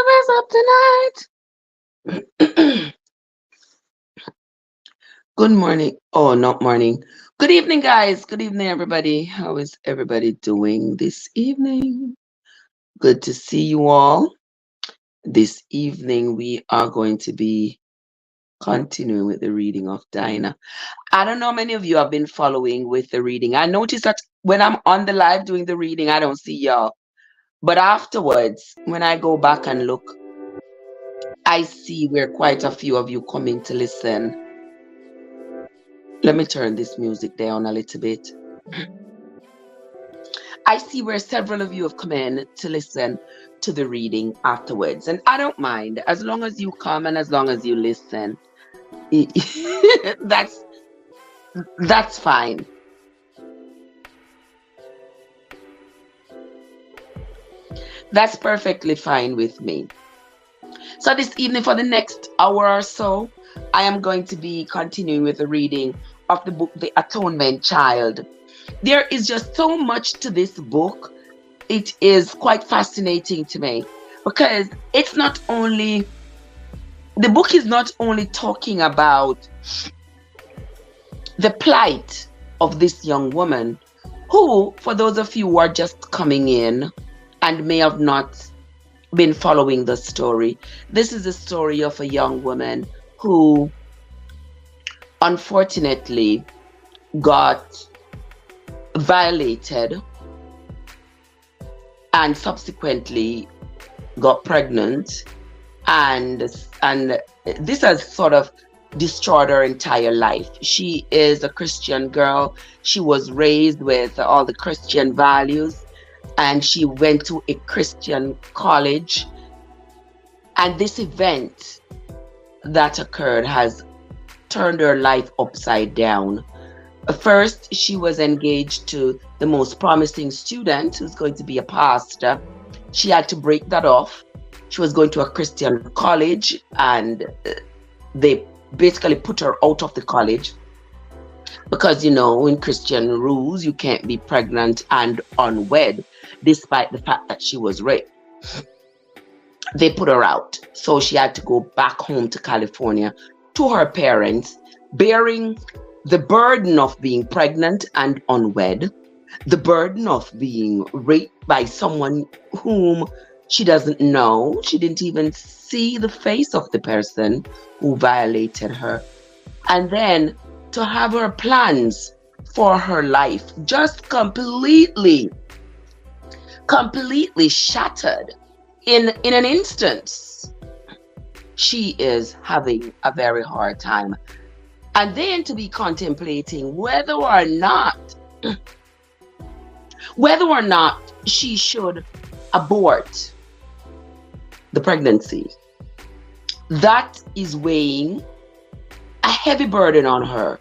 Mess up tonight. Good morning. Oh, not morning. Good evening, guys. Good evening, everybody. How is everybody doing this evening? Good to see you all. This evening, we are going to be continuing with the reading of Dinah. I don't know how many of you have been following with the reading. I noticed that when I'm on the live doing the reading, I don't see y'all. But afterwards, when I go back and look, I see where quite a few of you coming to listen. Let me turn this music down a little bit. I see where several of you have come in to listen to the reading afterwards. And I don't mind as long as you come and as long as you listen. that's that's fine. That's perfectly fine with me. So this evening, for the next hour or so, I am going to be continuing with the reading of the book The Atonement Child. There is just so much to this book. It is quite fascinating to me because the book is not only talking about the plight of this young woman who, for those of you who are just coming in and may have not been following the story, this is the story of a young woman who unfortunately got violated and subsequently got pregnant, and this has sort of destroyed her entire life. She is a Christian girl. She was raised with all the Christian values, and she went to a Christian college, and this event that occurred has turned her life upside down. First, she was engaged to the most promising student who's going to be a pastor. She had to break that off. She was going to a Christian college, and they basically put her out of the college because, in Christian rules, you can't be pregnant and unwed, despite the fact that she was raped. They put her out. So she had to go back home to California to her parents, bearing the burden of being pregnant and unwed, the burden of being raped by someone whom she doesn't know. She didn't even see the face of the person who violated her. And then to have her plans for her life just completely shattered in an instance. She is having a very hard time. And then to be contemplating whether or not she should abort the pregnancy. That is weighing a heavy burden on her.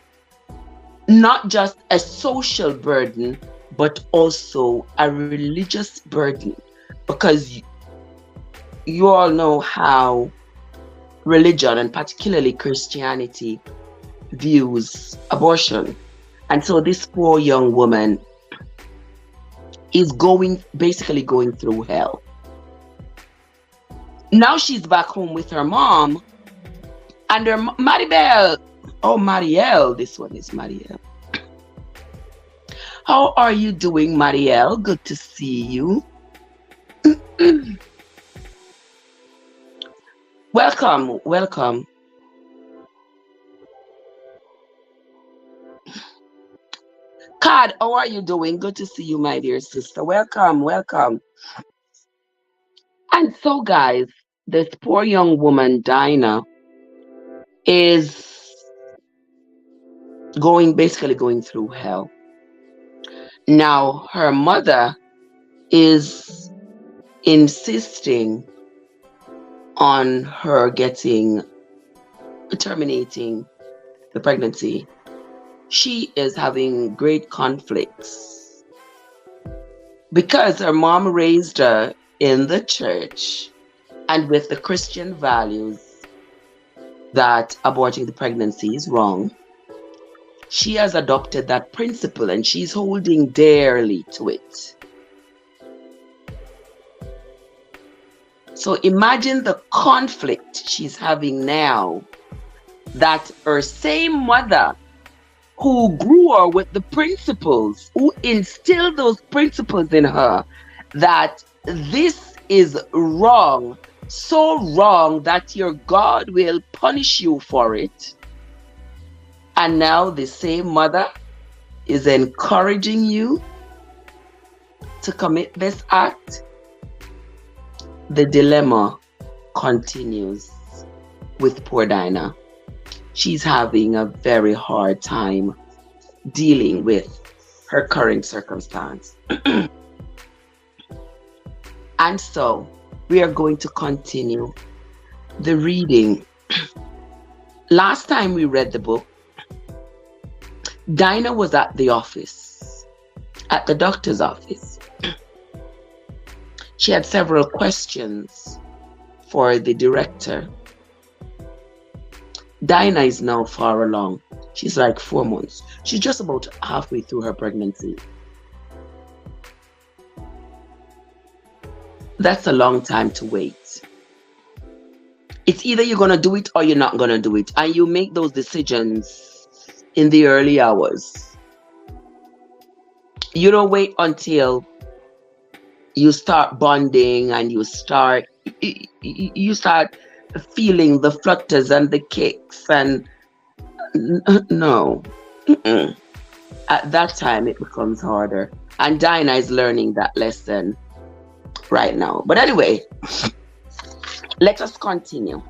Not just a social burden, but also a religious burden. Because you all know how religion, and particularly Christianity, views abortion. And so this poor young woman is basically going through hell. Now she's back home with her mom and her Marielle, this one is Marielle. How are you doing, Marielle? Good to see you. Welcome. Cad, how are you doing? Good to see you, my dear sister. Welcome. And so, guys, this poor young woman, Dinah, is basically going through hell. Now, her mother is insisting on her terminating the pregnancy. She is having great conflicts because her mom raised her in the church and with the Christian values that aborting the pregnancy is wrong. She has adopted that principle and she's holding dearly to it. So imagine the conflict she's having now, that her same mother who grew her with the principles, who instilled those principles in her, that this is wrong, so wrong that your God will punish you for it. And now the same mother is encouraging you to commit this act. The dilemma continues with poor Dynah. She's having a very hard time dealing with her current circumstance. And so we are going to continue the reading. Last time we read the book, Dynah was at the office, at the doctor's office. She had several questions for the director. Dynah is now far along. She's like 4 months. She's just about halfway through her pregnancy. That's a long time to wait. It's either you're going to do it or you're not going to do it. And you make those decisions in the early hours. You don't wait until you start bonding and you start feeling the flutters and the kicks, and no. At that time it becomes harder, and Dynah is learning that lesson right now. But anyway, let us continue.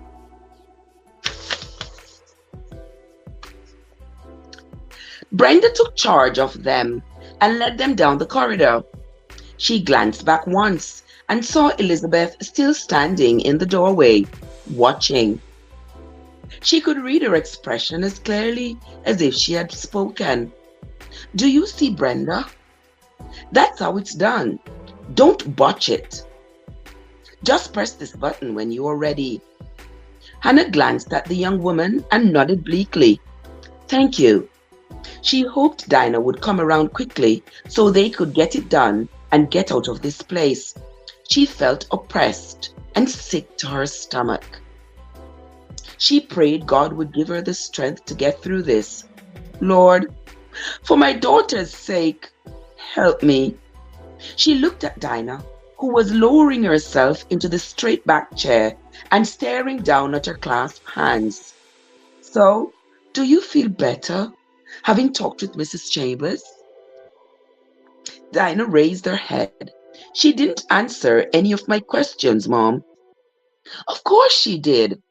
Brenda took charge of them and led them down the corridor. She glanced back once and saw Elizabeth still standing in the doorway, watching. She could read her expression as clearly as if she had spoken. "Do you see, Brenda? That's how it's done. Don't botch it. Just press this button when you are ready." Hannah glanced at the young woman and nodded bleakly. "Thank you." She hoped Dynah would come around quickly so they could get it done and get out of this place. She felt oppressed and sick to her stomach. She prayed God would give her the strength to get through this. "Lord, for my daughter's sake, help me." She looked at Dynah, who was lowering herself into the straight back chair and staring down at her clasped hands. "So, do you feel better, having talked with Mrs. Chambers?" Dynah raised her head. "She didn't answer any of my questions, Mom." "Of course she did.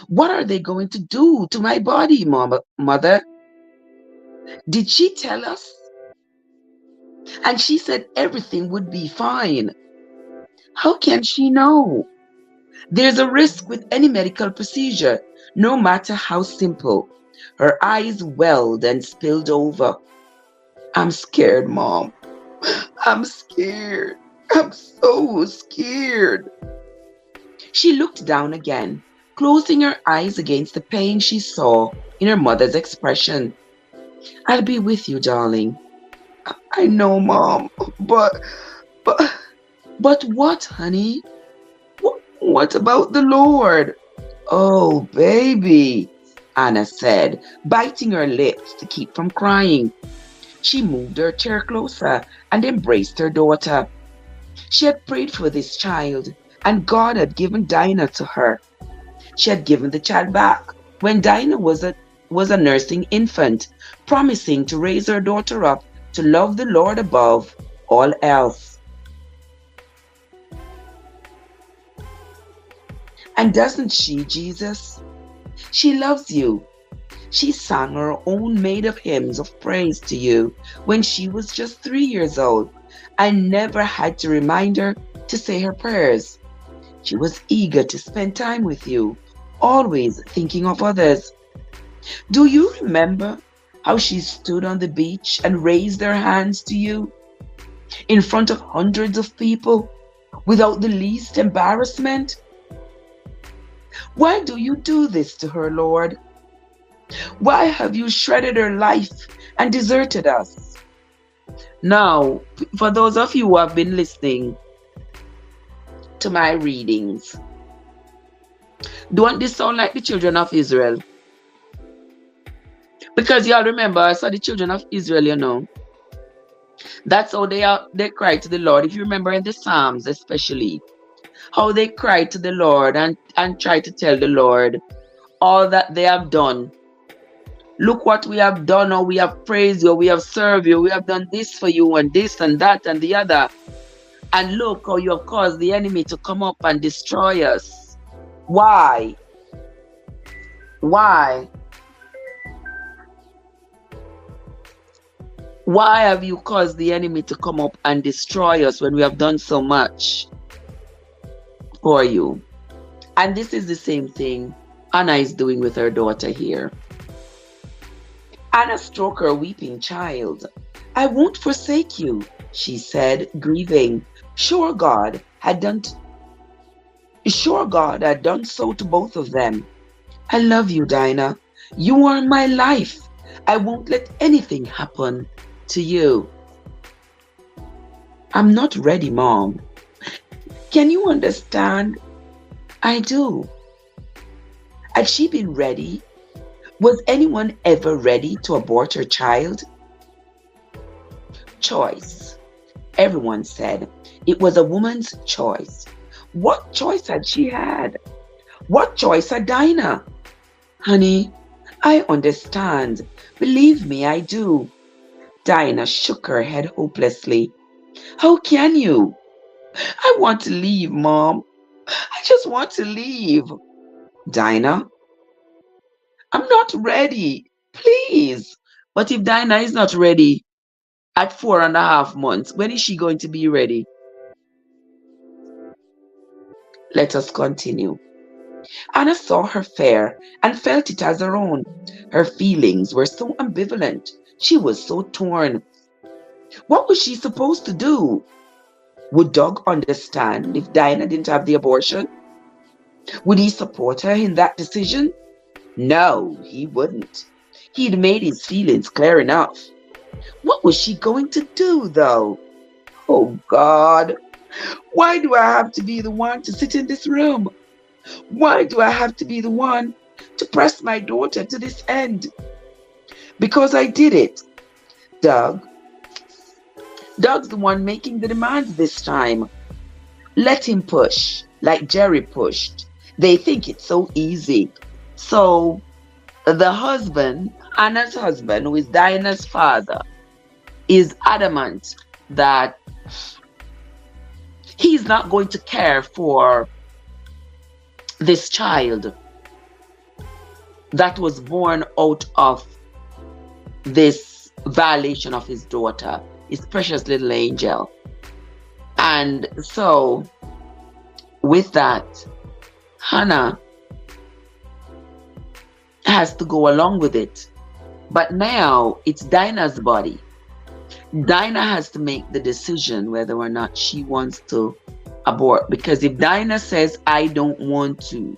What are they going to do to my body, Mother? Did she tell us?" "And she said everything would be fine." "How can she know? There's a risk with any medical procedure, no matter how simple." Her eyes welled and spilled over. "I'm scared, Mom. I'm scared. I'm so scared." She looked down again, closing her eyes against the pain she saw in her mother's expression. "I'll be with you, darling." "I know, Mom, but what, honey? What about the Lord?" "Oh, baby," Anna said, biting her lips to keep from crying. She moved her chair closer and embraced her daughter. She had prayed for this child, and God had given Dynah to her. She had given the child back when Dynah was a nursing infant, promising to raise her daughter up to love the Lord above all else. And doesn't she, Jesus? She loves you. She sang her own made-up hymns of praise to you when she was just 3 years old. I never had to remind her to say her prayers. She was eager to spend time with you, always thinking of others. Do you remember how she stood on the beach and raised her hands to you in front of hundreds of people without the least embarrassment? Why do you do this to her, Lord? Why have you shredded her life and deserted us? Now, for those of you who have been listening to my readings, Don't this sound like the children of Israel? Because y'all remember, so the children of Israel, that's how they cry to the Lord. If you remember in the Psalms, especially, how they cry to the Lord and try to tell the Lord all that they have done. Look what we have done, or we have praised you, we have served you, we have done this for you, and this and that and the other. And look how you have caused the enemy to come up and destroy us. Why? Why? Why have you caused the enemy to come up and destroy us when we have done so much for you? And this is the same thing Anna is doing with her daughter here. Anna stroked her weeping child. I won't forsake you, she said, grieving. Sure God had done so to both of them. I love you, Dynah. You are my life. I won't let anything happen to you. I'm not ready, Mom. Can you understand? I do. Had she been ready? Was anyone ever ready to abort her child? Choice. Everyone said it was a woman's choice. What choice had she had? What choice had Dynah? Honey, I understand. Believe me, I do. Dynah shook her head hopelessly. How can you? I want to leave, Mom. I just want to leave. Dynah, I'm not ready. Please. But if Dynah is not ready at 4.5 months, when is she going to be ready? Let us continue. Anna saw her fear and felt it as her own. Her feelings were so ambivalent. She was so torn. What was she supposed to do? Would Doug understand if Dynah didn't have the abortion? Would he support her in that decision? No, he wouldn't. He'd made his feelings clear enough. What was she going to do, though? Oh, God. Why do I have to be the one to sit in this room? Why do I have to be the one to press my daughter to this end? Because I did it. Doug's the one making the demands this time. Let him push, like Jerry pushed. They think it's so easy. So the husband, Anna's husband, who is Dinah's father, is adamant that he's not going to care for this child that was born out of this violation of his daughter, his precious little angel. And so with that, Hannah has to go along with it. But now it's Dinah's body. Dynah has to make the decision whether or not she wants to abort. Because if Dynah says, I don't want to,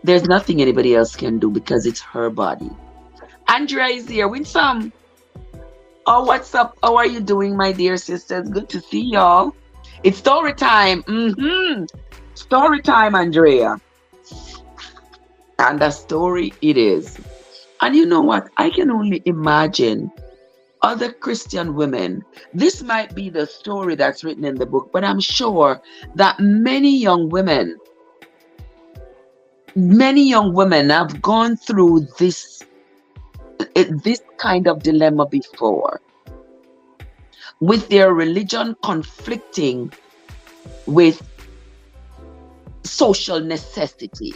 there's nothing anybody else can do because it's her body. Andrea is here. Winsome. Oh, what's up? How are you doing, my dear sisters? Good to see y'all. It's story time. Story time, Andrea. And a story it is. And you know what? I can only imagine other Christian women. This might be the story that's written in the book, but I'm sure that many young women have gone through this kind of dilemma before, with their religion conflicting with social necessity.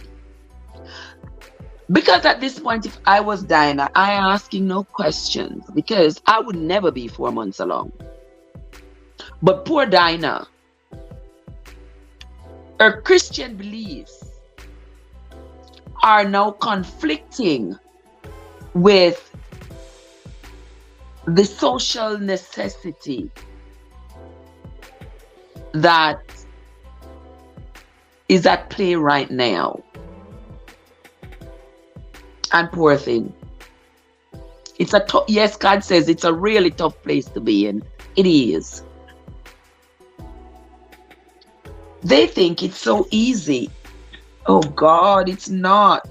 Because at this point, if I was Dynah, I am asking no questions, because I would never be 4 months along. But poor Dynah, her Christian beliefs are now conflicting with the social necessity that is at play right now. And poor thing. It's yes, God says it's a really tough place to be in. It is. They think it's so easy. Oh God, it's not.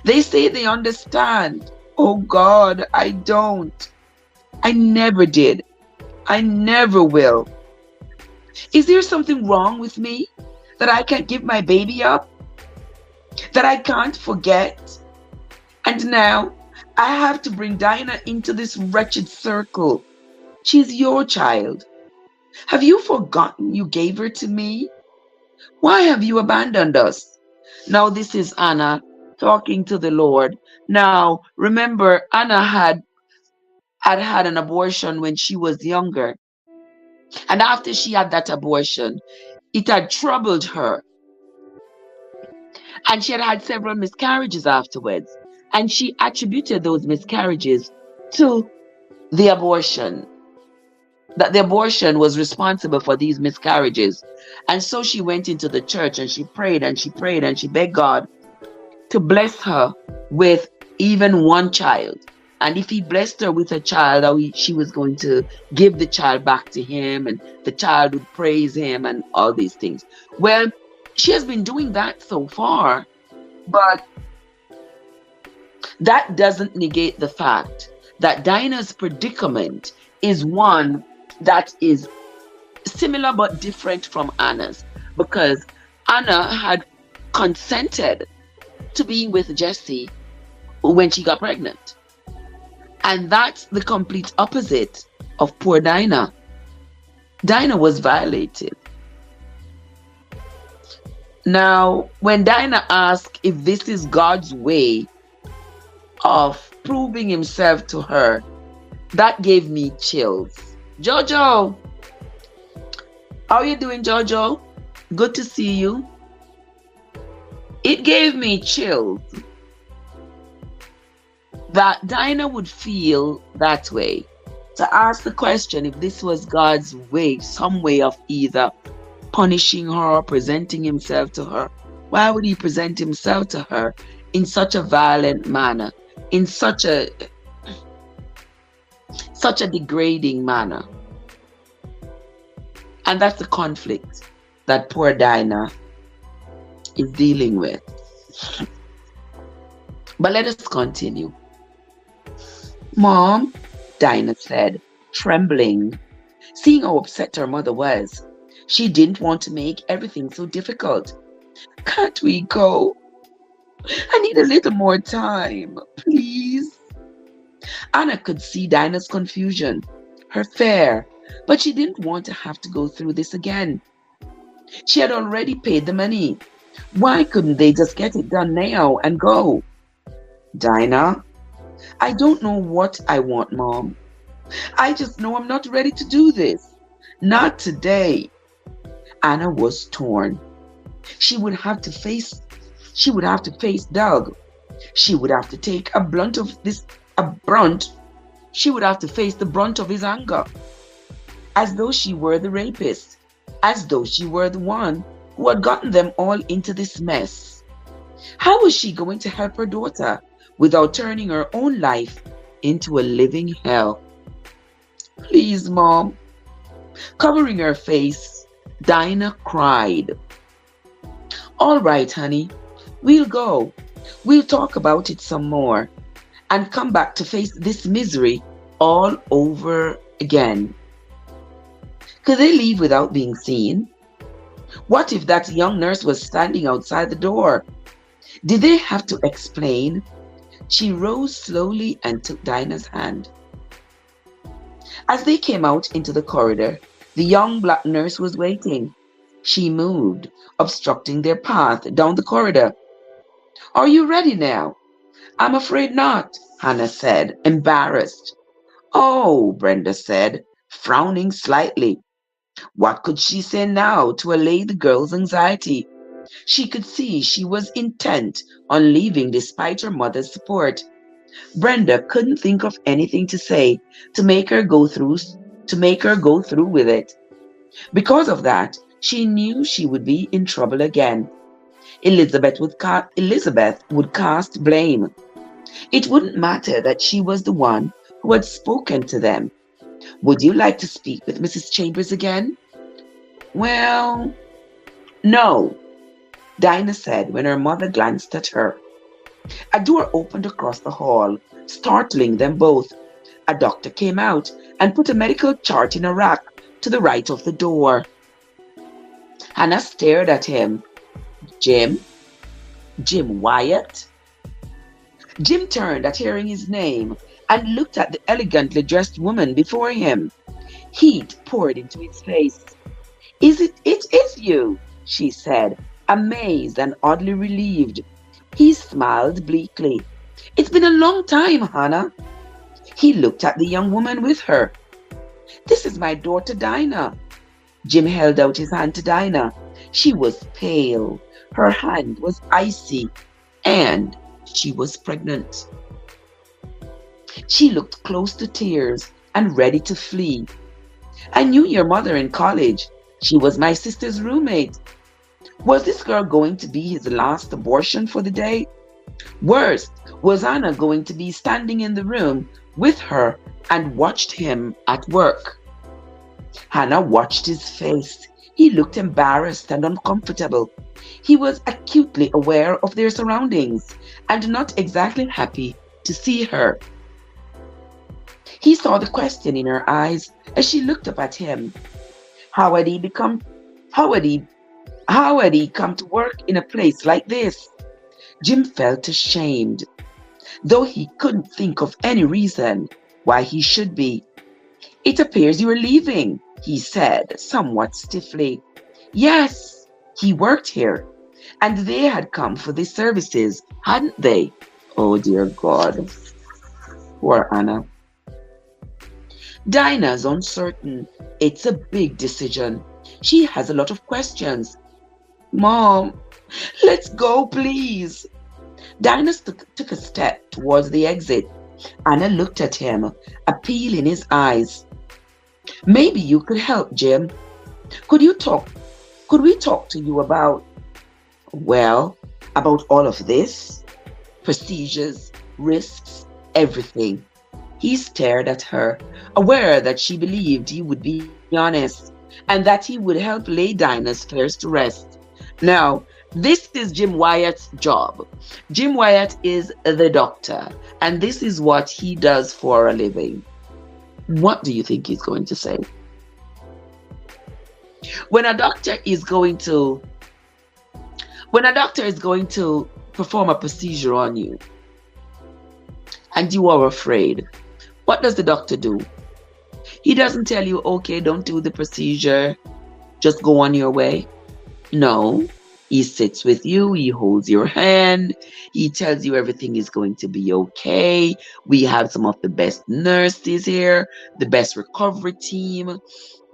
They say they understand. Oh God, I don't. I never did. I never will. Is there something wrong with me that I can't give my baby up? That I can't forget? And now I have to bring Dinah into this wretched circle. She's your child. Have you forgotten you gave her to me? Why have you abandoned us? Now, this is Anna talking to the Lord. Now, remember, Anna had an abortion when she was younger. And after she had that abortion, it had troubled her. And she had had several miscarriages afterwards. And she attributed those miscarriages to the abortion, that the abortion was responsible for these miscarriages. And so she went into the church and she prayed and she prayed and she begged God to bless her with even one child. And if he blessed her with a child, she was going to give the child back to him and the child would praise him and all these things. Well, she has been doing that so far, but that doesn't negate the fact that Dinah's predicament is one that is similar but different from Anna's, because Anna had consented to be with Jesse when she got pregnant. And that's the complete opposite of poor Dynah. Dynah was violated. Now, when Dynah asked if this is God's way of proving himself to her, that gave me chills. Jojo, how are you doing, Jojo? Good to see you. It gave me chills that Dinah would feel that way, to ask the question if this was God's way, some way of either punishing her or presenting himself to her. Why would he present himself to her in such a violent manner, in such a degrading manner? And that's the conflict that poor Dinah is dealing with. But let us continue. Mom, Dinah said, trembling, seeing how upset her mother was. She didn't want to make everything so difficult. Can't we go? I need a little more time, please. Anna could see Dinah's confusion, her fear, but she didn't want to have to go through this again. She had already paid the money. Why couldn't they just get it done now and go? Dinah, I don't know what I want, Mom. I just know I'm not ready to do this. Not today. Anna was torn. She would have to face Doug. She would have to take she would have to face the brunt of his anger. As though she were the rapist. As though she were the one who had gotten them all into this mess. How was she going to help her daughter without turning her own life into a living hell? Please, Mom. Covering her face, Dinah cried. All right, honey. We'll go. We'll talk about it some more and come back to face this misery all over again. Could they leave without being seen? What if that young nurse was standing outside the door? Did they have to explain? She rose slowly and took Dinah's hand. As they came out into the corridor, the young black nurse was waiting. She moved, obstructing their path down the corridor. Are you ready now? I'm afraid not, Hannah said, embarrassed. Oh, Brenda said, frowning slightly. What could she say now to allay the girl's anxiety? She could see she was intent on leaving despite her mother's support. Brenda couldn't think of anything to say to make her go through with it. Because of that, she knew she would be in trouble again. Elizabeth would cast blame. It wouldn't matter that she was the one who had spoken to them. Would you like to speak with Mrs. Chambers again? Well, No, Dinah said when her mother glanced at her. A door opened across the hall, startling them both. A doctor came out and put a medical chart in a rack to the right of the door. Hannah stared at him. Jim? Jim Wyatt? Jim turned at hearing his name and looked at the elegantly dressed woman before him. Heat poured into his face. It is you, she said, amazed and oddly relieved. He smiled bleakly. It's been a long time, Hannah. He looked at the young woman with her. This is my daughter, Dinah. Jim held out his hand to Dinah. She was pale. Her hand was icy, and she was pregnant. She looked close to tears and ready to flee. I knew your mother in college. She was my sister's roommate. Was this girl going to be his last abortion for the day? Worse, was Anna going to be standing in the room with her and watched him at work? Hannah watched his face. He looked embarrassed and uncomfortable. He was acutely aware of their surroundings and not exactly happy to see her. He saw the question in her eyes as she looked up at him. How had he come to work in a place like this? Jim felt ashamed, though he couldn't think of any reason why he should be. It appears you are leaving, he said, somewhat stiffly. Yes, he worked here, and they had come for these services, hadn't they? Oh, dear God. Poor Anna. Dinah's uncertain. It's a big decision. She has a lot of questions. Mom, let's go, please. Dinah took a step towards the exit. Anna looked at him, appeal in his eyes. Maybe you could help, Jim. Could we talk to you about all of this? Procedures, risks, everything. He stared at her, aware that she believed he would be honest and that he would help lay Dinah's fears to rest. Now, this is Jim Wyatt's job. Jim Wyatt is the doctor, and this is what he does for a living. What do you think he's going to say? When a doctor is going to perform a procedure on you and you are afraid, what does the doctor do? He doesn't tell you, okay, don't do the procedure, just go on your way. No, he sits with you, he holds your hand, he tells you everything is going to be okay. We have some of the best nurses here, the best recovery team.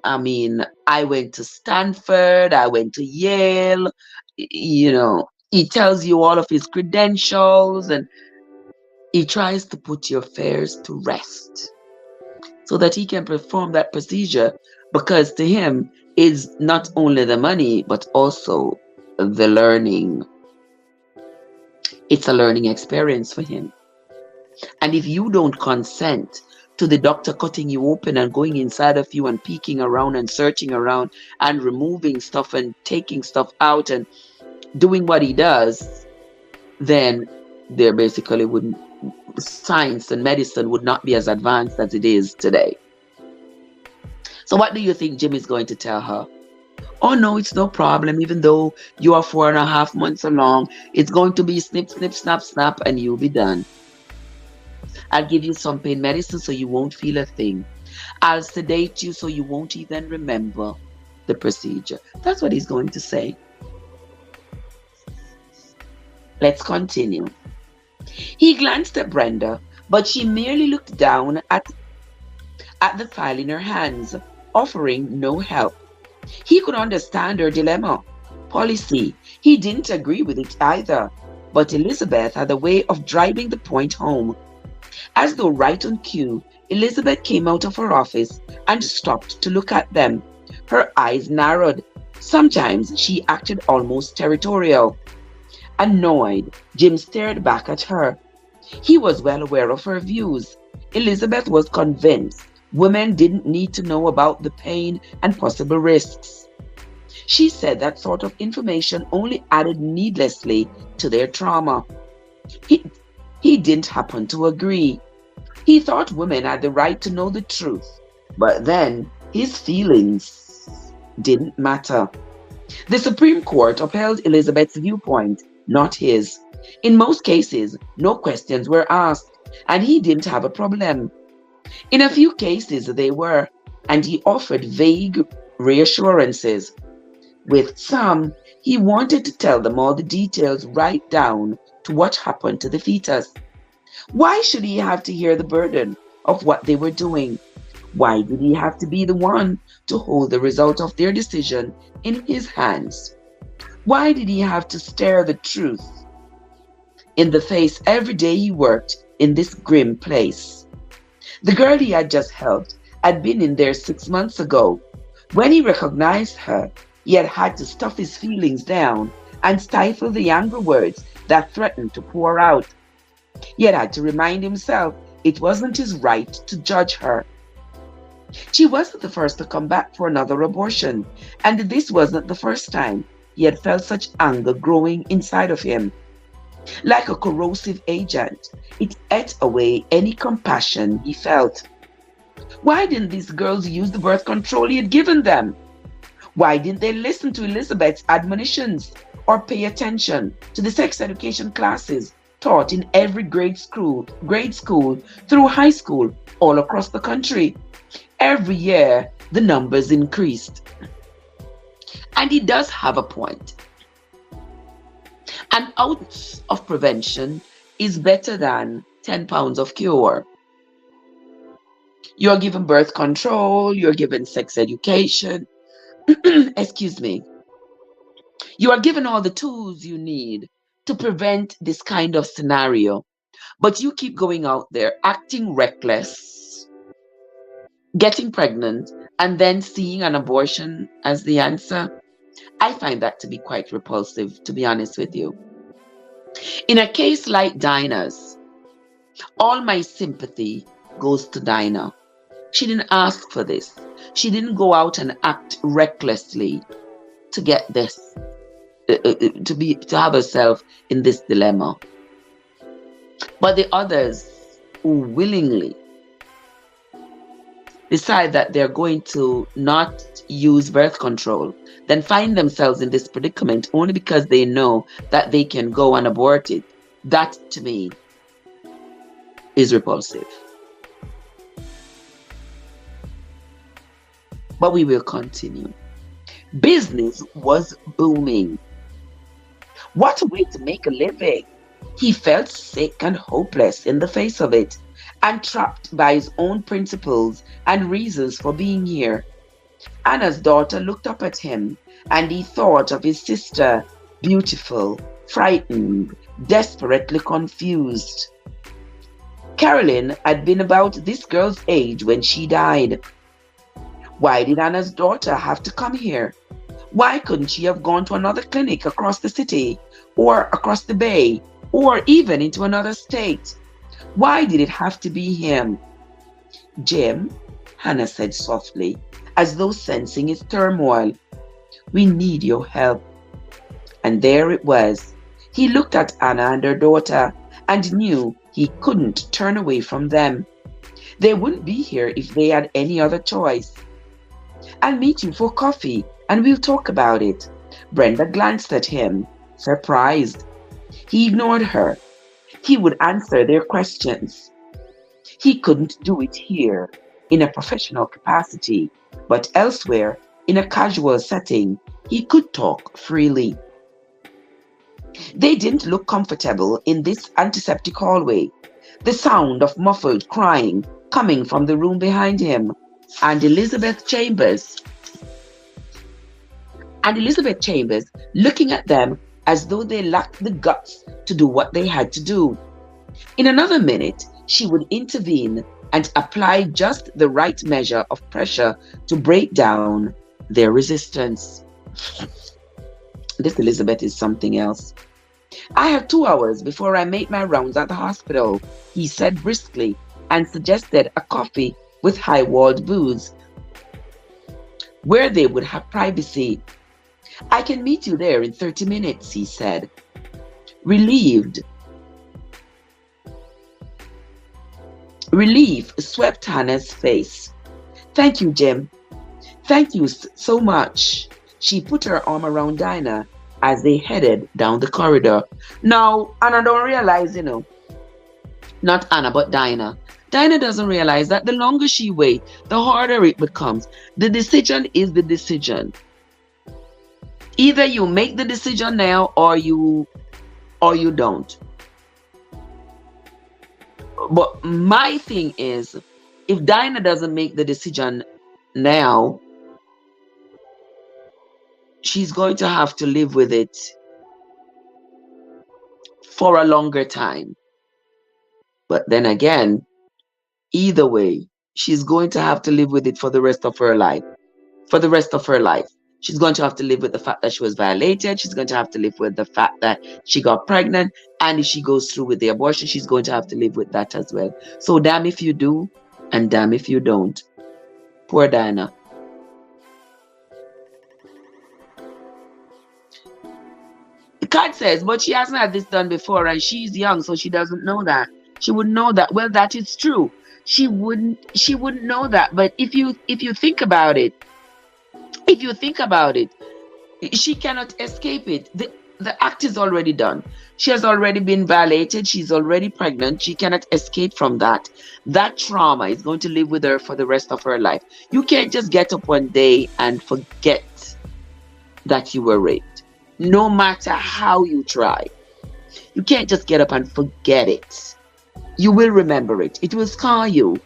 I mean, I went to Stanford, I went to Yale, he tells you all of his credentials and he tries to put your fears to rest so that he can perform that procedure, because to him is not only the money but also the learning. It's a learning experience for him. And if you don't consent to the doctor cutting you open and going inside of you and peeking around and searching around and removing stuff and taking stuff out and doing what he does, then there basically wouldn't, science and medicine would not be as advanced as it is today. So what do you think Jim is going to tell her? Oh no, it's no problem. Even though you are 4.5 months along, it's going to be snip, snip, snap, snap, and you'll be done. I'll give you some pain medicine so you won't feel a thing. I'll sedate you so you won't even remember the procedure. That's what he's going to say. Let's continue. He glanced at Brenda, but she merely looked down at the file in her hands, offering no help. He could understand her dilemma. Policy. He didn't agree with it either, but Elizabeth had a way of driving the point home. As though right on cue, Elizabeth came out of her office and stopped to look at them. Her eyes narrowed. Sometimes she acted almost territorial. Annoyed, Jim stared back at her. He was well aware of her views. Elizabeth was convinced women didn't need to know about the pain and possible risks. She said that sort of information only added needlessly to their trauma. He, he didn't happen to agree. He thought women had the right to know the truth, but then his feelings didn't matter. The Supreme Court upheld Elizabeth's viewpoint, not his. In most cases, no questions were asked, and he didn't have a problem. In a few cases, they were, and he offered vague reassurances. With some, he wanted to tell them all the details right down to what happened to the fetus. Why should he have to hear the burden of what they were doing? Why did he have to be the one to hold the result of their decision in his hands? Why did he have to stare the truth in the face every day he worked in this grim place? The girl he had just helped had been in there 6 months ago. When he recognized her, he had had to stuff his feelings down and stifle the angry words that threatened to pour out. He had had to remind himself it wasn't his right to judge her. She wasn't the first to come back for another abortion, and this wasn't the first time he had felt such anger growing inside of him. Like a corrosive agent, it ate away any compassion he felt. Why didn't these girls use the birth control he had given them? Why didn't they listen to Elizabeth's admonitions or pay attention to the sex education classes taught in every grade school through high school all across the country? Every year, the numbers increased. And he does have a point. An ounce of prevention is better than 10 pounds of cure. You're given birth control, you're given sex education, excuse me. You are given all the tools you need to prevent this kind of scenario, but you keep going out there acting reckless, getting pregnant, and then seeing an abortion as the answer. I find that to be quite repulsive, to be honest with you. In a case like Dinah's, all my sympathy goes to Dynah. She didn't ask for this. She didn't go out and act recklessly to get this, to have herself in this dilemma. But the others who willingly decide that they're going to not use birth control, then find themselves in this predicament only because they know that they can go and abort it. That, to me, is repulsive. But we will continue. Business was booming. What a way to make a living! He felt sick and hopeless in the face of it, and trapped by his own principles and reasons for being here. Anna's daughter looked up at him, and he thought of his sister, beautiful, frightened, desperately confused. Carolyn had been about this girl's age when she died. Why did Anna's daughter have to come here? Why couldn't she have gone to another clinic across the city, or across the bay, or even into another state? Why did it have to be him? Jim, Hannah said softly, as though sensing his turmoil, we need your help. And there it was. He looked at Anna and her daughter and knew he couldn't turn away from them. They wouldn't be here if they had any other choice. I'll meet you for coffee and we'll talk about it. Brenda glanced at him, surprised. He ignored her. He would answer their questions. He couldn't do it here in a professional capacity, but elsewhere, in a casual setting, he could talk freely. They didn't look comfortable in this antiseptic hallway. The sound of muffled crying coming from the room behind him, and Elizabeth Chambers looking at them as though they lacked the guts to do what they had to do. In another minute, she would intervene and apply just the right measure of pressure to break down their resistance. This Elizabeth is something else. I have 2 hours before I make my rounds at the hospital, he said briskly, and suggested a coffee with high-walled booths where they would have privacy. I can meet you there in 30 minutes, he said. Relieved, relief swept Hannah's face. Thank you, Jim. Thank you so much. She put her arm around Dinah as they headed down the corridor. Now, Anna don't realize, not Anna, but Dinah. Dinah doesn't realize that the longer she waits, the harder it becomes. The decision is the decision. Either you make the decision now or you don't. But my thing is, if Dinah doesn't make the decision now, she's going to have to live with it for a longer time. But then again, either way, she's going to have to live with it for the rest of her life. For the rest of her life. She's going to have to live with the fact that she was violated. She's going to have to live with the fact that she got pregnant. And if she goes through with the abortion, she's going to have to live with that as well. So damn if you do, and damn if you don't. Poor Dynah. God says, but she hasn't had this done before, and she's young, so she doesn't know that. She wouldn't know that. Well, that is true. She wouldn't know that. But if you think about it, she cannot escape it. The act is already done. She has already been violated. She's already pregnant. She cannot escape from that. That trauma is going to live with her for the rest of her life. You can't just get up one day and forget that you were raped. No matter how you try. You can't just get up and forget it. You will remember it. It will scar you.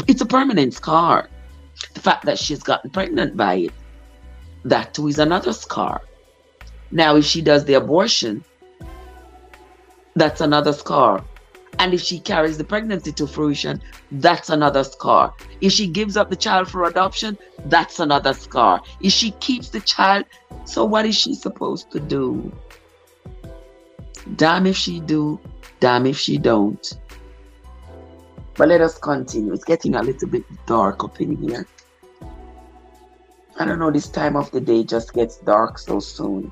It's a permanent scar. The fact that she's gotten pregnant by it, that too is another scar. Now, if she does the abortion, that's another scar. And if she carries the pregnancy to fruition, that's another scar. If she gives up the child for adoption, that's another scar. If she keeps the child, so what is she supposed to do? Damn if she do, damn if she don't. But let us continue. It's getting a little bit dark up in here. I don't know, this time of the day just gets dark so soon.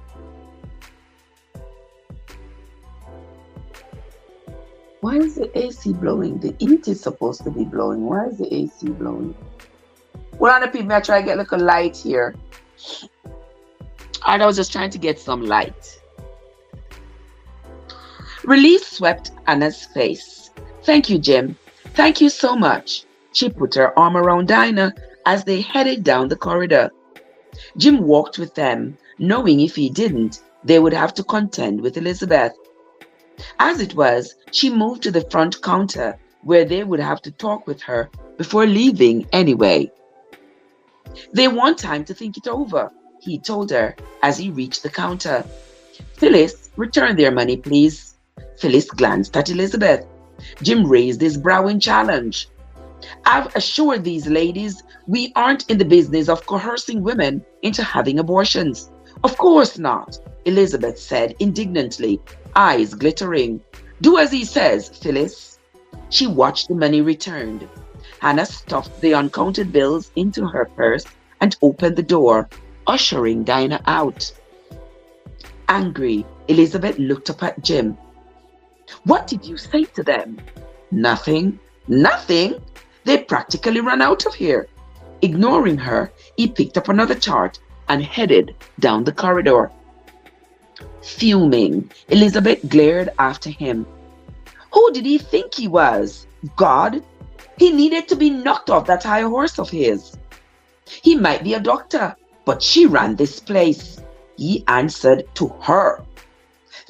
Why is the AC blowing? The heat is supposed to be blowing. Why is the AC blowing? Well, on the people, I try to get a little light here. And I was just trying to get some light. Relief swept Anna's face. Thank you, Jim. Thank you so much. She put her arm around Dinah as they headed down the corridor. Jim walked with them, knowing if he didn't, they would have to contend with Elizabeth. As it was, she moved to the front counter where they would have to talk with her before leaving anyway. They want time to think it over, he told her as he reached the counter. Phyllis, return their money, please. Phyllis glanced at Elizabeth. Jim raised his brow in challenge. I've assured these ladies we aren't in the business of coercing women into having abortions. Of course not, Elizabeth said indignantly, eyes glittering. Do as he says, Phyllis. She watched the money returned. Hannah stuffed the uncounted bills into her purse and opened the door, ushering Dinah out. Angry, Elizabeth looked up at Jim. What did you say to them? Nothing. Nothing? They practically ran out of here. Ignoring her, he picked up another chart and headed down the corridor. Fuming, Elizabeth glared after him. Who did he think he was? God? He needed to be knocked off that high horse of his. He might be a doctor, but she ran this place. He answered to her.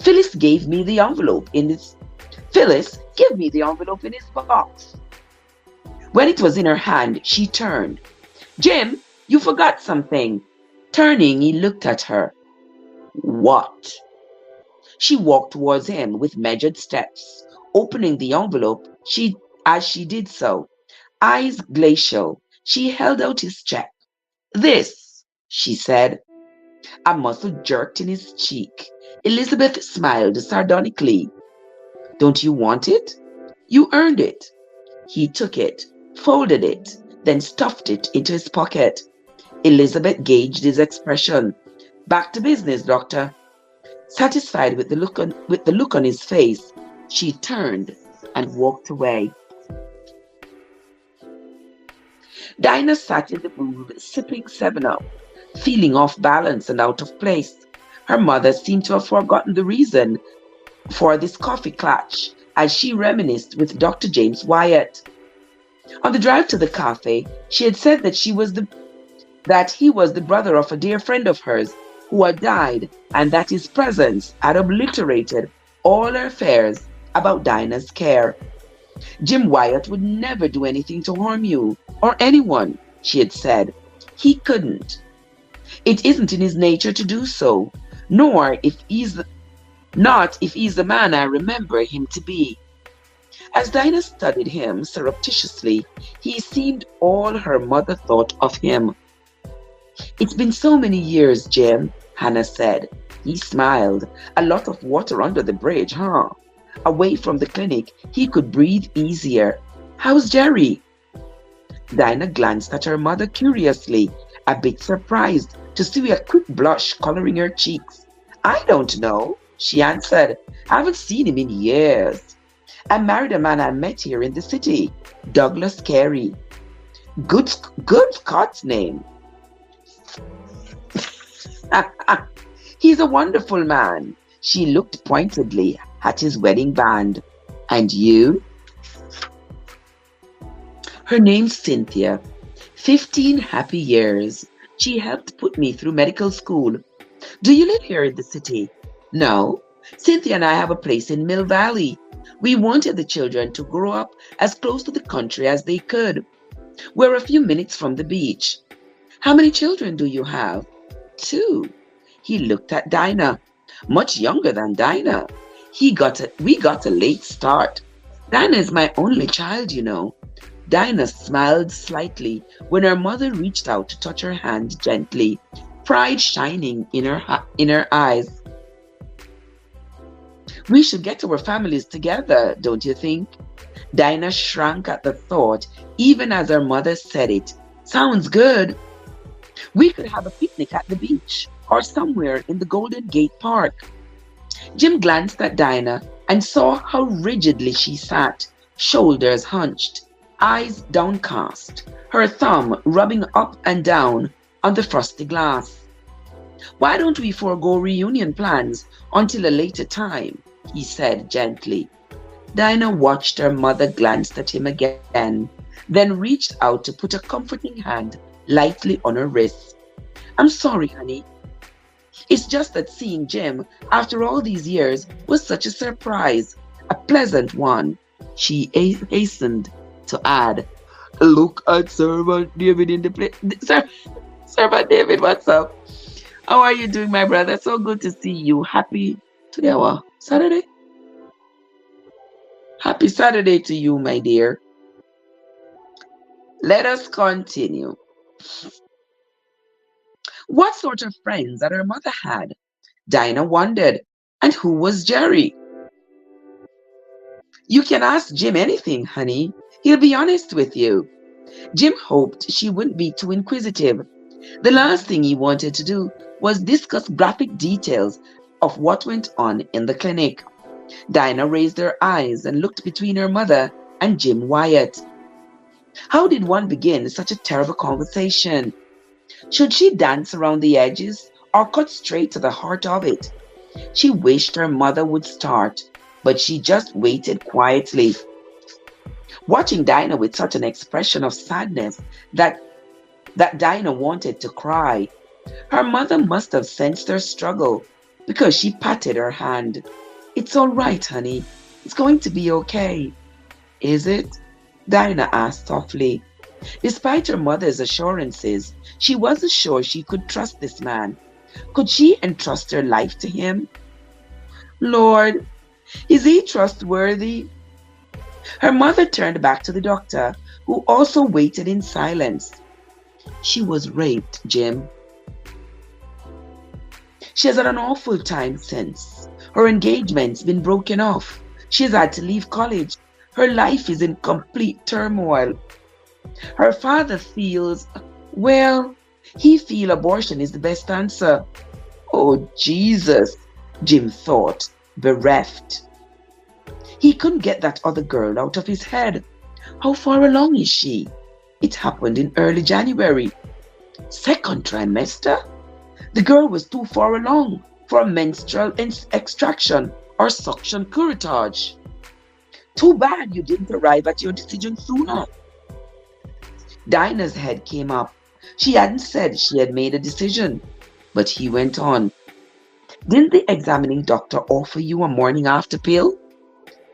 Phyllis gave me the envelope in his box. When it was in her hand, she turned. Jim, you forgot something. Turning, he looked at her. What? She walked towards him with measured steps, opening the envelope as she did so. Eyes glacial, she held out his check. This, she said. A muscle jerked in his cheek. Elizabeth smiled sardonically. Don't you want it? You earned it. He took it, folded it, then stuffed it into his pocket. Elizabeth gauged his expression. Back to business, doctor. Satisfied with the look on his face, she turned and walked away. Dinah sat in the booth, sipping 7 Up, feeling off balance and out of place. Her mother seemed to have forgotten the reason for this coffee clutch as she reminisced with Dr. James Wyatt. On the drive to the cafe, she had said that that he was the brother of a dear friend of hers who had died, and that his presence had obliterated all her fears about Dinah's care. Jim Wyatt would never do anything to harm you or anyone, she had said. He couldn't. It isn't in his nature to do so, nor if he's not if he's the man I remember him to be. As Dinah studied him surreptitiously, he seemed all her mother thought of him. It's been so many years, Jim, Hannah said. He smiled. A lot of water under the bridge, huh? Away from the clinic, he could breathe easier. How's Jerry? Dinah glanced at her mother curiously, a bit surprised to see a quick blush coloring her cheeks. I don't know, she answered. I haven't seen him in years. I married a man I met here in the city, Douglas Carey. Good Scott's name. He's a wonderful man. She looked pointedly at his wedding band. And you? Her name's Cynthia. 15 happy years. She helped put me through medical school. Do you live here in the city? No. Cynthia and I have a place in Mill Valley. We wanted the children to grow up as close to the country as they could. We're a few minutes from the beach. How many children do you have? 2. He looked at Dinah. Much younger than Dinah. We got a late start. Dinah is my only child, you know. Dinah smiled slightly when her mother reached out to touch her hand gently, pride shining in her eyes. We should get our families together, don't you think? Dinah shrank at the thought, even as her mother said it. Sounds good. We could have a picnic at the beach or somewhere in the Golden Gate Park. Jim glanced at Dinah and saw how rigidly she sat, shoulders hunched, eyes downcast, her thumb rubbing up and down on the frosty glass. Why don't we forego reunion plans until a later time? He said gently. Dinah watched her mother glance at him again, then reached out to put a comforting hand lightly on her wrist. I'm sorry, honey. It's just that seeing Jim after all these years was such a surprise, a pleasant one, she hastened to add. Look at Servant David in the place. Servant David, what's up? How are you doing, my brother? So good to see you. Happy today, what? Saturday? Happy Saturday to you, my dear. Let us continue. What sort of friends that her mother had? Dinah wondered. And who was Jerry? You can ask Jim anything, honey. He'll be honest with you. Jim hoped she wouldn't be too inquisitive. The last thing he wanted to do was discuss graphic details of what went on in the clinic. Dinah raised her eyes and looked between her mother and Jim Wyatt. How did one begin such a terrible conversation? Should she dance around the edges or cut straight to the heart of it? She wished her mother would start, but she just waited quietly. Watching Dinah with such an expression of sadness that Dinah wanted to cry. Her mother must have sensed her struggle because she patted her hand. It's all right, honey. It's going to be okay. Is it? Dinah asked softly. Despite her mother's assurances, she wasn't sure she could trust this man. Could she entrust her life to him? Lord, is he trustworthy? Her mother turned back to the doctor, who also waited in silence. She was raped, Jim. She has had an awful time since. Her engagement's been broken off. She's had to leave college. Her life is in complete turmoil. Her father feels, well, he feels abortion is the best answer. Oh, Jesus, Jim thought, bereft. He couldn't get that other girl out of his head. How far along is she? It happened in early January. Second trimester? The girl was too far along for a menstrual extraction or suction curettage. Too bad you didn't arrive at your decision sooner. Dinah's head came up. She hadn't said she had made a decision, but he went on. Didn't the examining doctor offer you a morning after pill?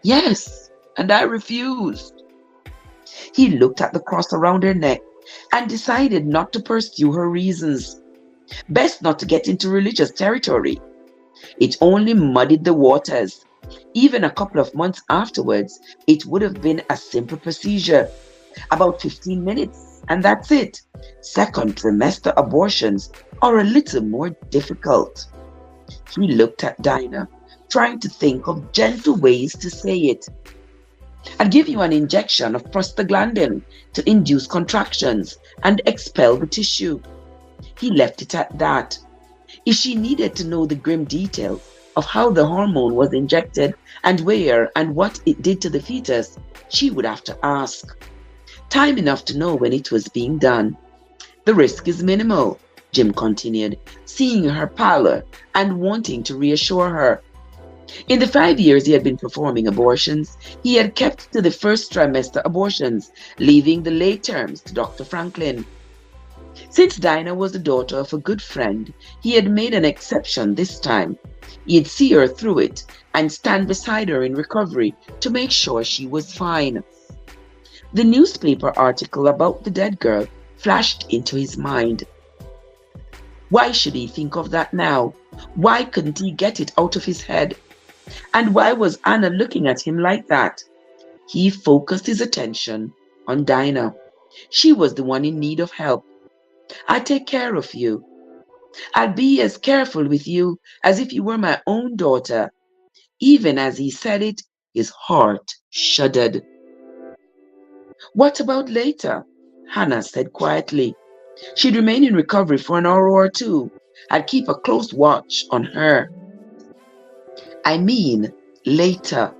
Yes, and I refused. He looked at the cross around her neck and decided not to pursue her reasons. Best not to get into religious territory. It only muddied the waters. Even a couple of months afterwards, it would have been a simple procedure. About 15 minutes, and that's it. Second trimester abortions are a little more difficult. He looked at Dinah, trying to think of gentle ways to say it. I'll give you an injection of prostaglandin to induce contractions and expel the tissue. He left it at that. If she needed to know the grim details of how the hormone was injected and where and what it did to the fetus, she would have to ask. Time enough to know when it was being done. The risk is minimal, Jim continued, seeing her pallor and wanting to reassure her. In the 5 years he had been performing abortions, he had kept to the first trimester abortions, leaving the late terms to Dr. Franklin. Since Dinah was the daughter of a good friend, he had made an exception this time. He'd see her through it and stand beside her in recovery to make sure she was fine. The newspaper article about the dead girl flashed into his mind. Why should he think of that now? Why couldn't he get it out of his head? And why was Anna looking at him like that? He focused his attention on Dinah. She was the one in need of help. I take care of you. I'll be as careful with you as if you were my own daughter. Even as he said it, his heart shuddered. What about later? Hannah said quietly. She'd remain in recovery for an hour or two. I'd keep a close watch on her. I mean, later.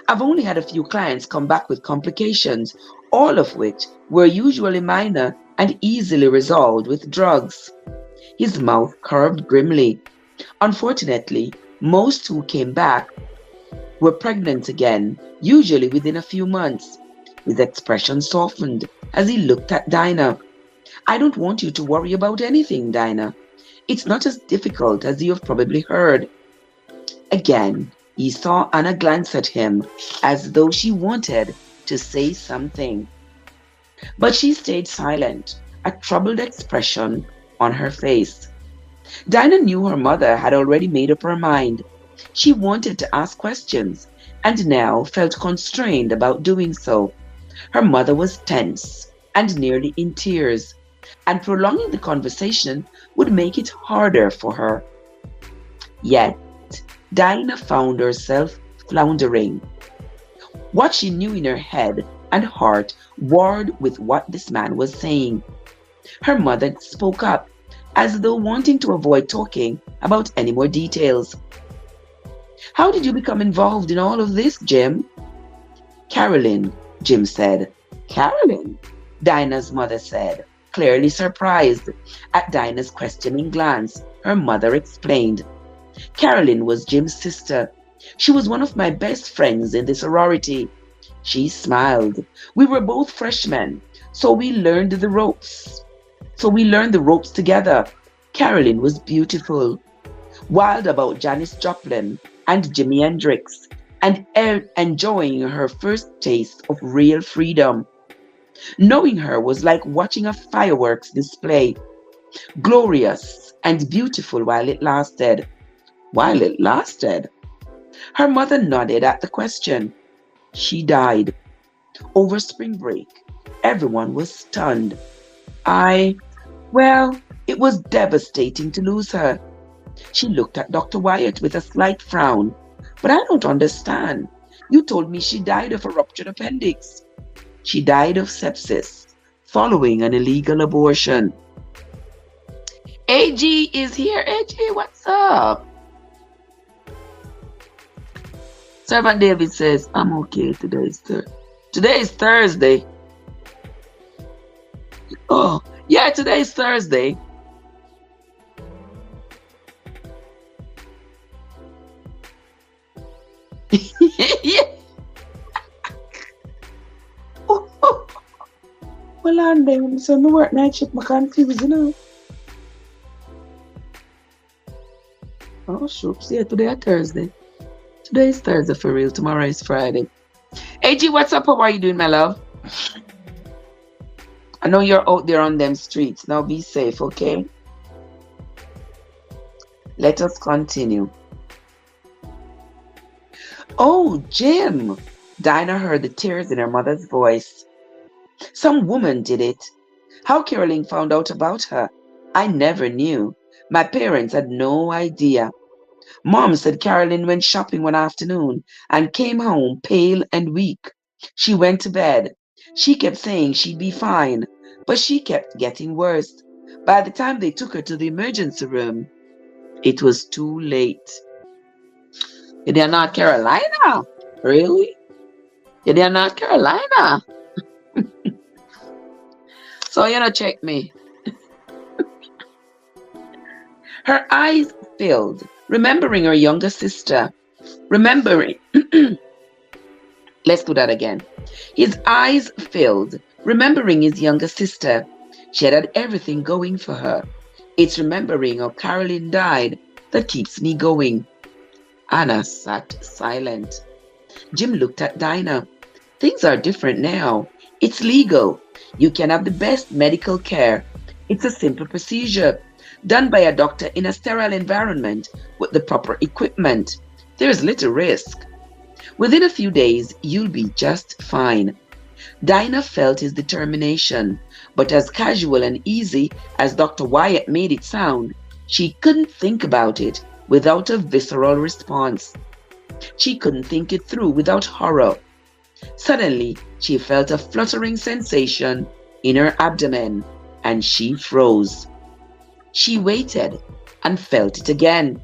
I've only had a few clients come back with complications, all of which were usually minor and easily resolved with drugs. His mouth curved grimly. Unfortunately, most who came back were pregnant again, usually within a few months. His expression softened as he looked at Dinah. I don't want you to worry about anything, Dinah. It's not as difficult as you have probably heard. Again, he saw Anna glance at him as though she wanted to say something. But she stayed silent, a troubled expression on her face. Dinah knew her mother had already made up her mind. She wanted to ask questions and now felt constrained about doing so. Her mother was tense and nearly in tears, and prolonging the conversation would make it harder for her. Yet, Dinah found herself floundering. What she knew in her head and heart warred with what this man was saying. Her mother spoke up, as though wanting to avoid talking about any more details. How did you become involved in all of this, Jim? Carolyn, Jim said. Carolyn? Dinah's mother said, clearly surprised. At Dinah's questioning glance, her mother explained. Carolyn was Jim's sister. She was one of my best friends in the sorority. She smiled. We were both freshmen, so we learned the ropes. Together. Carolyn was beautiful, wild about Janis Joplin and Jimi Hendrix, and enjoying her first taste of real freedom. Knowing her was like watching a fireworks display, glorious and beautiful while it lasted. While it lasted? Her mother nodded at the question. She died. Over spring break, everyone was stunned. Well, it was devastating to lose her. She looked at Dr. Wyatt with a slight frown. But I don't understand. You told me she died of a ruptured appendix. She died of sepsis, following an illegal abortion. AG is here. AG, what's up? Servant David says, I'm okay. Today is Thursday. Oh, yeah, today is Thursday. Yeah. Well, on then, so me work night shift, my confused, you know. Oh, shucks. Yeah, today is Thursday. Today is Thursday for real. Tomorrow is Friday. AG, what's up? How are you doing, my love? I know you're out there on them streets. Now be safe, okay? Let us continue. Oh, Jim! Dinah heard the tears in her mother's voice. Some woman did it. How Caroline found out about her, I never knew. My parents had no idea. Mom said Caroline went shopping one afternoon and came home pale and weak. She went to bed. She kept saying she'd be fine, but she kept getting worse. By the time they took her to the emergency room, it was too late. You're not Carolina? Really? You're not Carolina? So you know, check me. Her eyes filled, remembering her younger sister. Remembering. Let's do that again. His eyes filled, remembering his younger sister. She had everything going for her. It's remembering how Caroline died that keeps me going. Anna sat silent. Jim looked at Dinah. Things are different now. It's legal. You can have the best medical care. It's a simple procedure done by a doctor in a sterile environment with the proper equipment. There's little risk. Within a few days, you'll be just fine. Dinah felt his determination, but as casual and easy as Dr. Wyatt made it sound, she couldn't think about it without a visceral response. She couldn't think it through without horror. Suddenly, she felt a fluttering sensation in her abdomen, and she froze. She waited and felt it again,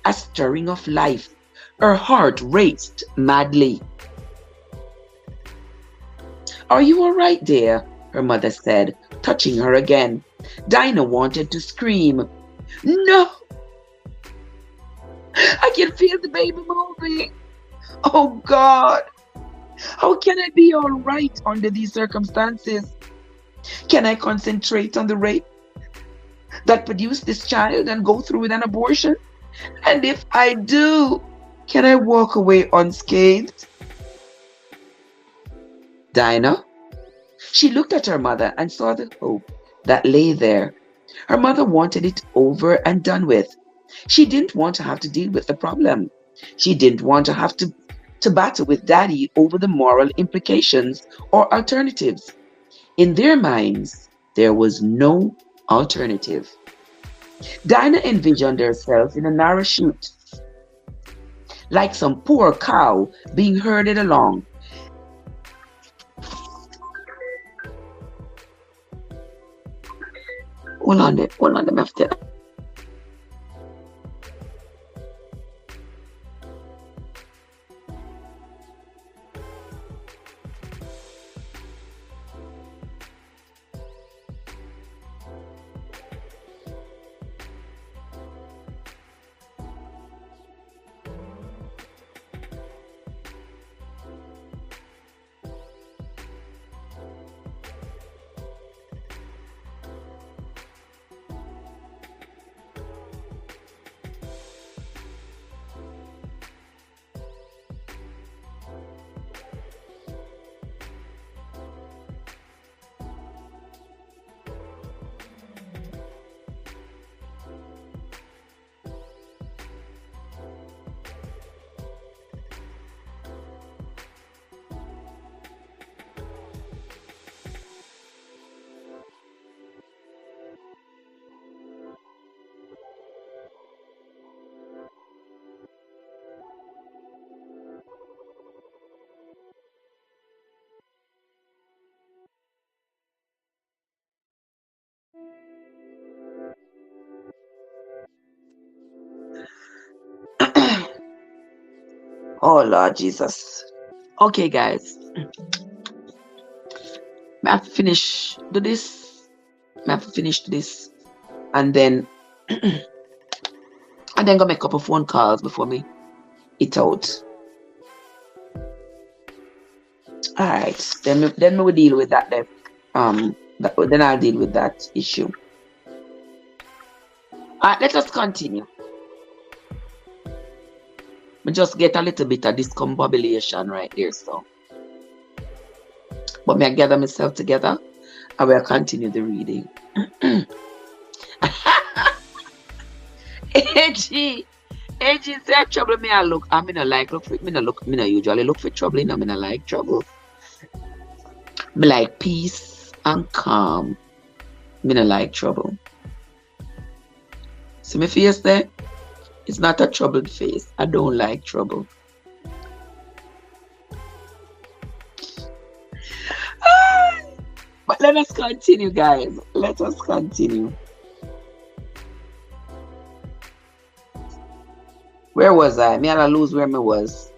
a stirring of life. Her heart raced madly. Are you all right, dear? Her mother said, touching her again. Dinah wanted to scream. No! I can feel the baby moving. Oh, God! How can I be all right under these circumstances? Can I concentrate on the rape that produced this child and go through with an abortion? And if I do, can I walk away unscathed? Dinah? She looked at her mother and saw the hope that lay there. Her mother wanted it over and done with. She didn't want to have to deal with the problem. She didn't want to have to battle with Daddy over the moral implications or alternatives. In their minds, there was no alternative. Dinah envisioned herself in a narrow chute, like some poor cow being herded along. Hold on, let me have to. Oh Lord Jesus. Okay, guys. I have to finish do this. I have to finish this. And then go make a couple phone calls before me it out. Alright. Then we will deal with that then. Then I'll deal with that issue. Alright, let us continue. We just get a little bit of discombobulation right there, so. But may I gather myself together? I will continue the reading. AG say trouble me I look. I mean I like look for me no look me no usually look for trouble, you know, me no like trouble. Me like peace and calm. Me no like trouble. See my face there? It's not a troubled face. I don't like trouble. But let us continue, guys. Let us continue. Where was I? Me I lose where me was.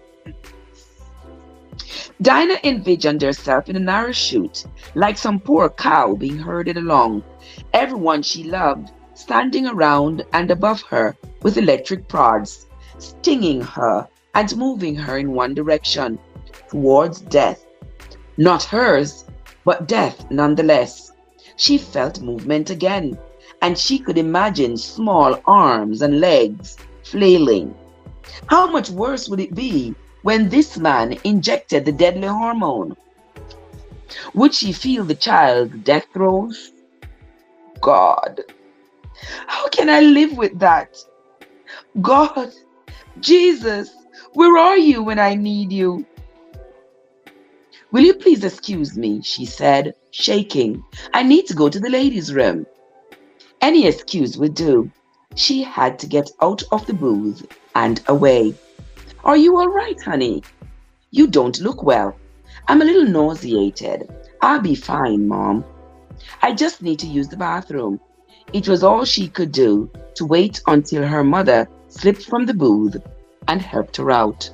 Dynah envisioned herself in a narrow chute, like some poor cow being herded along. Everyone she loved standing around and above her with electric prods, stinging her and moving her in one direction, towards death. Not hers, but death nonetheless. She felt movement again, and she could imagine small arms and legs flailing. How much worse would it be when this man injected the deadly hormone? Would she feel the child's death throes? God, how can I live with that? God, Jesus, where are you when I need you? Will you please excuse me, she said, shaking. I need to go to the ladies' room. Any excuse would do. She had to get out of the booth and away. Are you all right, honey? You don't look well. I'm a little nauseated. I'll be fine, Mom. I just need to use the bathroom. It was all she could do to wait until her mother slipped from the booth and helped her out.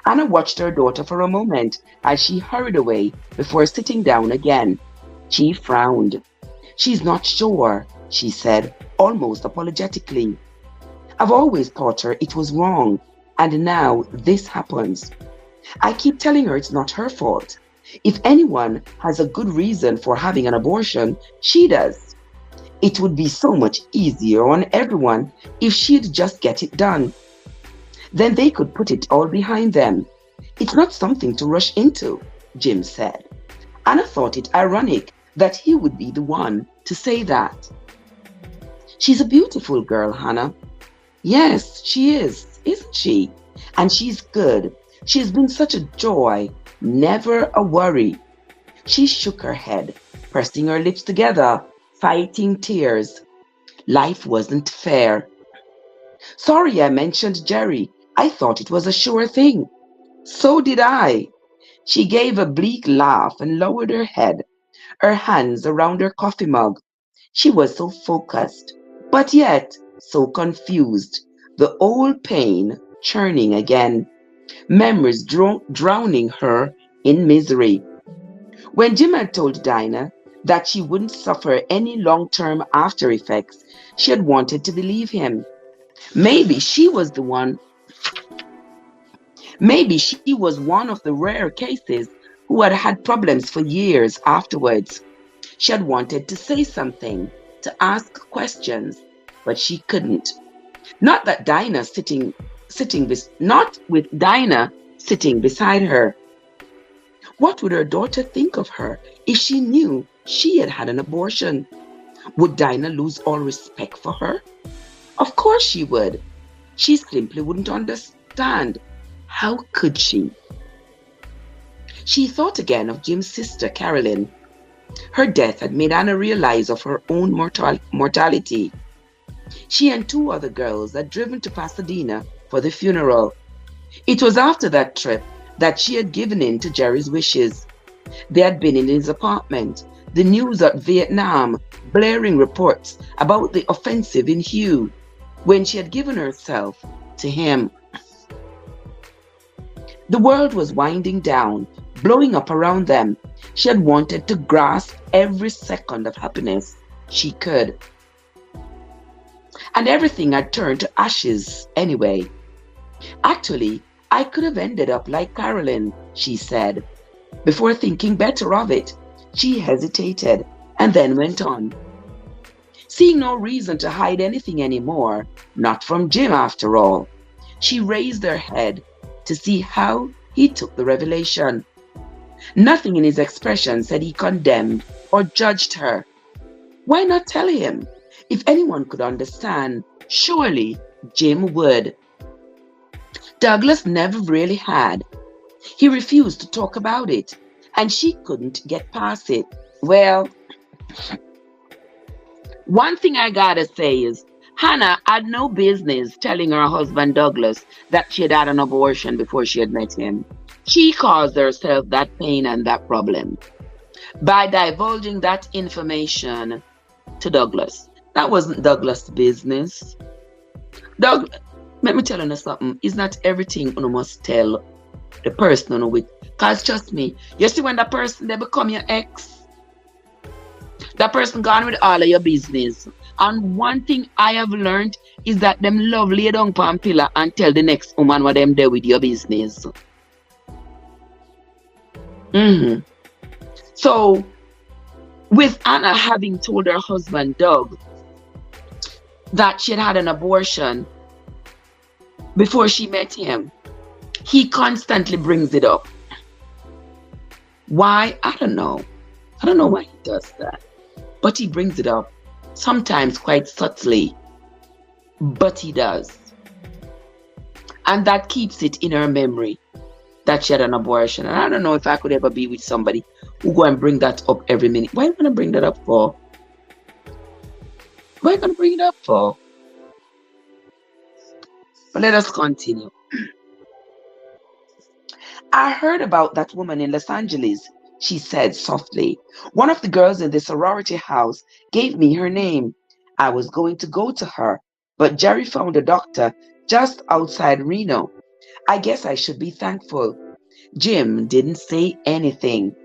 Anna watched her daughter for a moment as she hurried away before sitting down again. She frowned. She's not sure, she said, almost apologetically. I've always thought her it was wrong, and now this happens. I keep telling her it's not her fault. If anyone has a good reason for having an abortion, she does. It would be so much easier on everyone if she'd just get it done. Then they could put it all behind them. It's not something to rush into, Jim said. Anna thought it ironic that he would be the one to say that. She's a beautiful girl, Hannah. Yes, she is, isn't she? And she's good. She's been such a joy, never a worry. She shook her head, pressing her lips together, fighting tears. Life wasn't fair. Sorry I mentioned Jerry. I thought it was a sure thing. So did I. She gave a bleak laugh and lowered her head, her hands around her coffee mug. She was so focused, but yet so confused, the old pain churning again, memories drowning her in misery. When Jim had told Dynah that she wouldn't suffer any long-term after effects, she had wanted to believe him. Maybe she was one of the rare cases who had had problems for years afterwards. She had wanted to say something, to ask questions, but she couldn't. Not with Dynah sitting beside her. What would her daughter think of her if she knew she had had an abortion? Would Dynah lose all respect for her? Of course she would. She simply wouldn't understand. How could she? She thought again of Jim's sister, Carolyn. Her death had made Anna realize of her own mortality. She and two other girls had driven to Pasadena for the funeral. It was after that trip that she had given in to Jerry's wishes. They had been in his apartment, the news at Vietnam, blaring reports about the offensive in Hue. when she had given herself to him. The world was winding down, blowing up around them. She had wanted to grasp every second of happiness she could. And everything had turned to ashes anyway. Actually, I could have ended up like Carolyn, she said. Before thinking better of it, she hesitated and then went on. Seeing no reason to hide anything anymore, not from Jim after all, she raised her head to see how he took the revelation. Nothing in his expression said he condemned or judged her. Why not tell him? If anyone could understand, surely Jim would. Douglas never really had. He refused to talk about it, and she couldn't get past it. Well, one thing I gotta say is, Hannah had no business telling her husband Douglas that she had had an abortion before she had met him. She caused herself that pain and that problem by divulging that information to Douglas. That wasn't Douglas' business. Doug, let me tell you something. It's not everything you must tell the person you with. Because trust me, you see when that person they become your ex, that person gone with all of your business. And one thing I have learned is that them love lay down pan pillar and tell the next woman what them do with your business. So, with Anna having told her husband Doug that she had had an abortion before she met him, he constantly brings it up. Why? I don't know. I don't know why he does that. But he brings it up, sometimes quite subtly, but he does. And that keeps it in her memory that she had an abortion. And I don't know if I could ever be with somebody who go and bring that up every minute. Why are you going to bring that up for? Why are you going to bring it up for? But let us continue. I heard about that woman in Los Angeles, she said softly. One of the girls in the sorority house gave me her name. I was going to go to her, but Jerry found a doctor just outside Reno. I guess I should be thankful. Jim didn't say anything.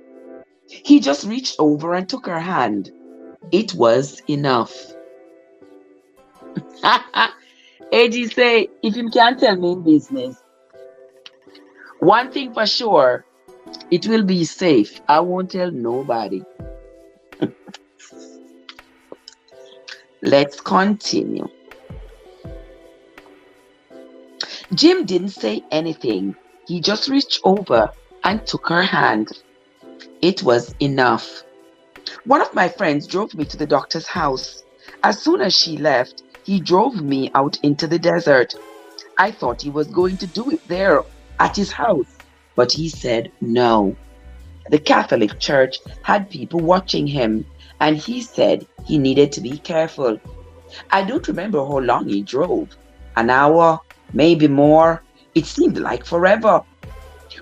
He just reached over and took her hand. It was enough. AG say, if you can't tell me in business, one thing for sure, it will be safe. I won't tell nobody. Let's continue. Jim didn't say anything. He just reached over and took her hand. It was enough. One of my friends drove me to the doctor's house. As soon as she left, he drove me out into the desert. I thought he was going to do it there at his house, but he said no. The Catholic Church had people watching him, and he said he needed to be careful. I don't remember how long he drove. An hour, maybe more. It seemed like forever.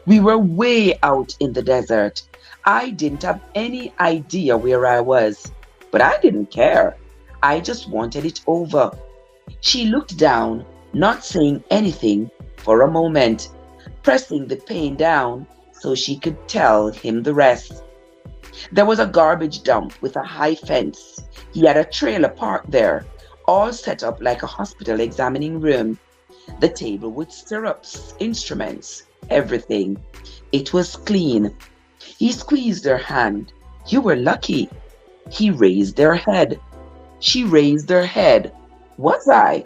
We were way out in the desert. I didn't have any idea where I was, but I didn't care. I just wanted it over. She looked down, not saying anything for a moment, pressing the pain down so she could tell him the rest. There was a garbage dump with a high fence. He had a trailer parked there, all set up like a hospital examining room. The table with stirrups, instruments, everything. It was clean. He squeezed her hand. You were lucky. He raised her head. She raised her head. Was I?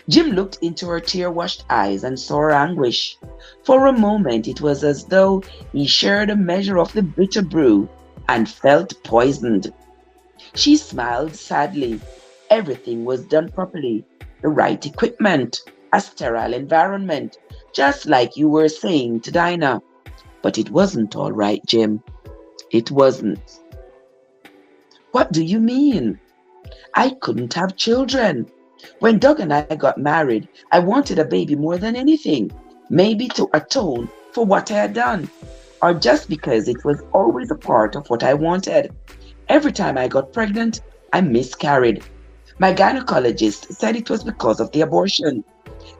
Jim looked into her tear-washed eyes and saw her anguish. For a moment it was as though he shared a measure of the bitter brew and felt poisoned. She smiled sadly. Everything was done properly. The right equipment, a sterile environment, just like you were saying to Dynah. But it wasn't all right, Jim. It wasn't. What do you mean? I couldn't have children. When Doug and I got married, I wanted a baby more than anything. Maybe to atone for what I had done, or just because it was always a part of what I wanted. Every time I got pregnant, I miscarried. My gynecologist said it was because of the abortion.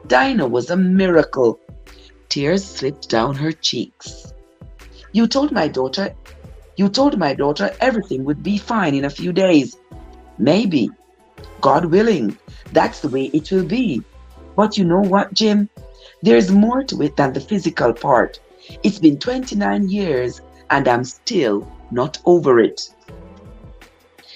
Dinah was a miracle. Tears slipped down her cheeks. You told my daughter, you told my daughter everything would be fine in a few days. Maybe, God willing, that's the way it will be. But you know what, Jim? There's more to it than the physical part. It's been 29 years and I'm still not over it.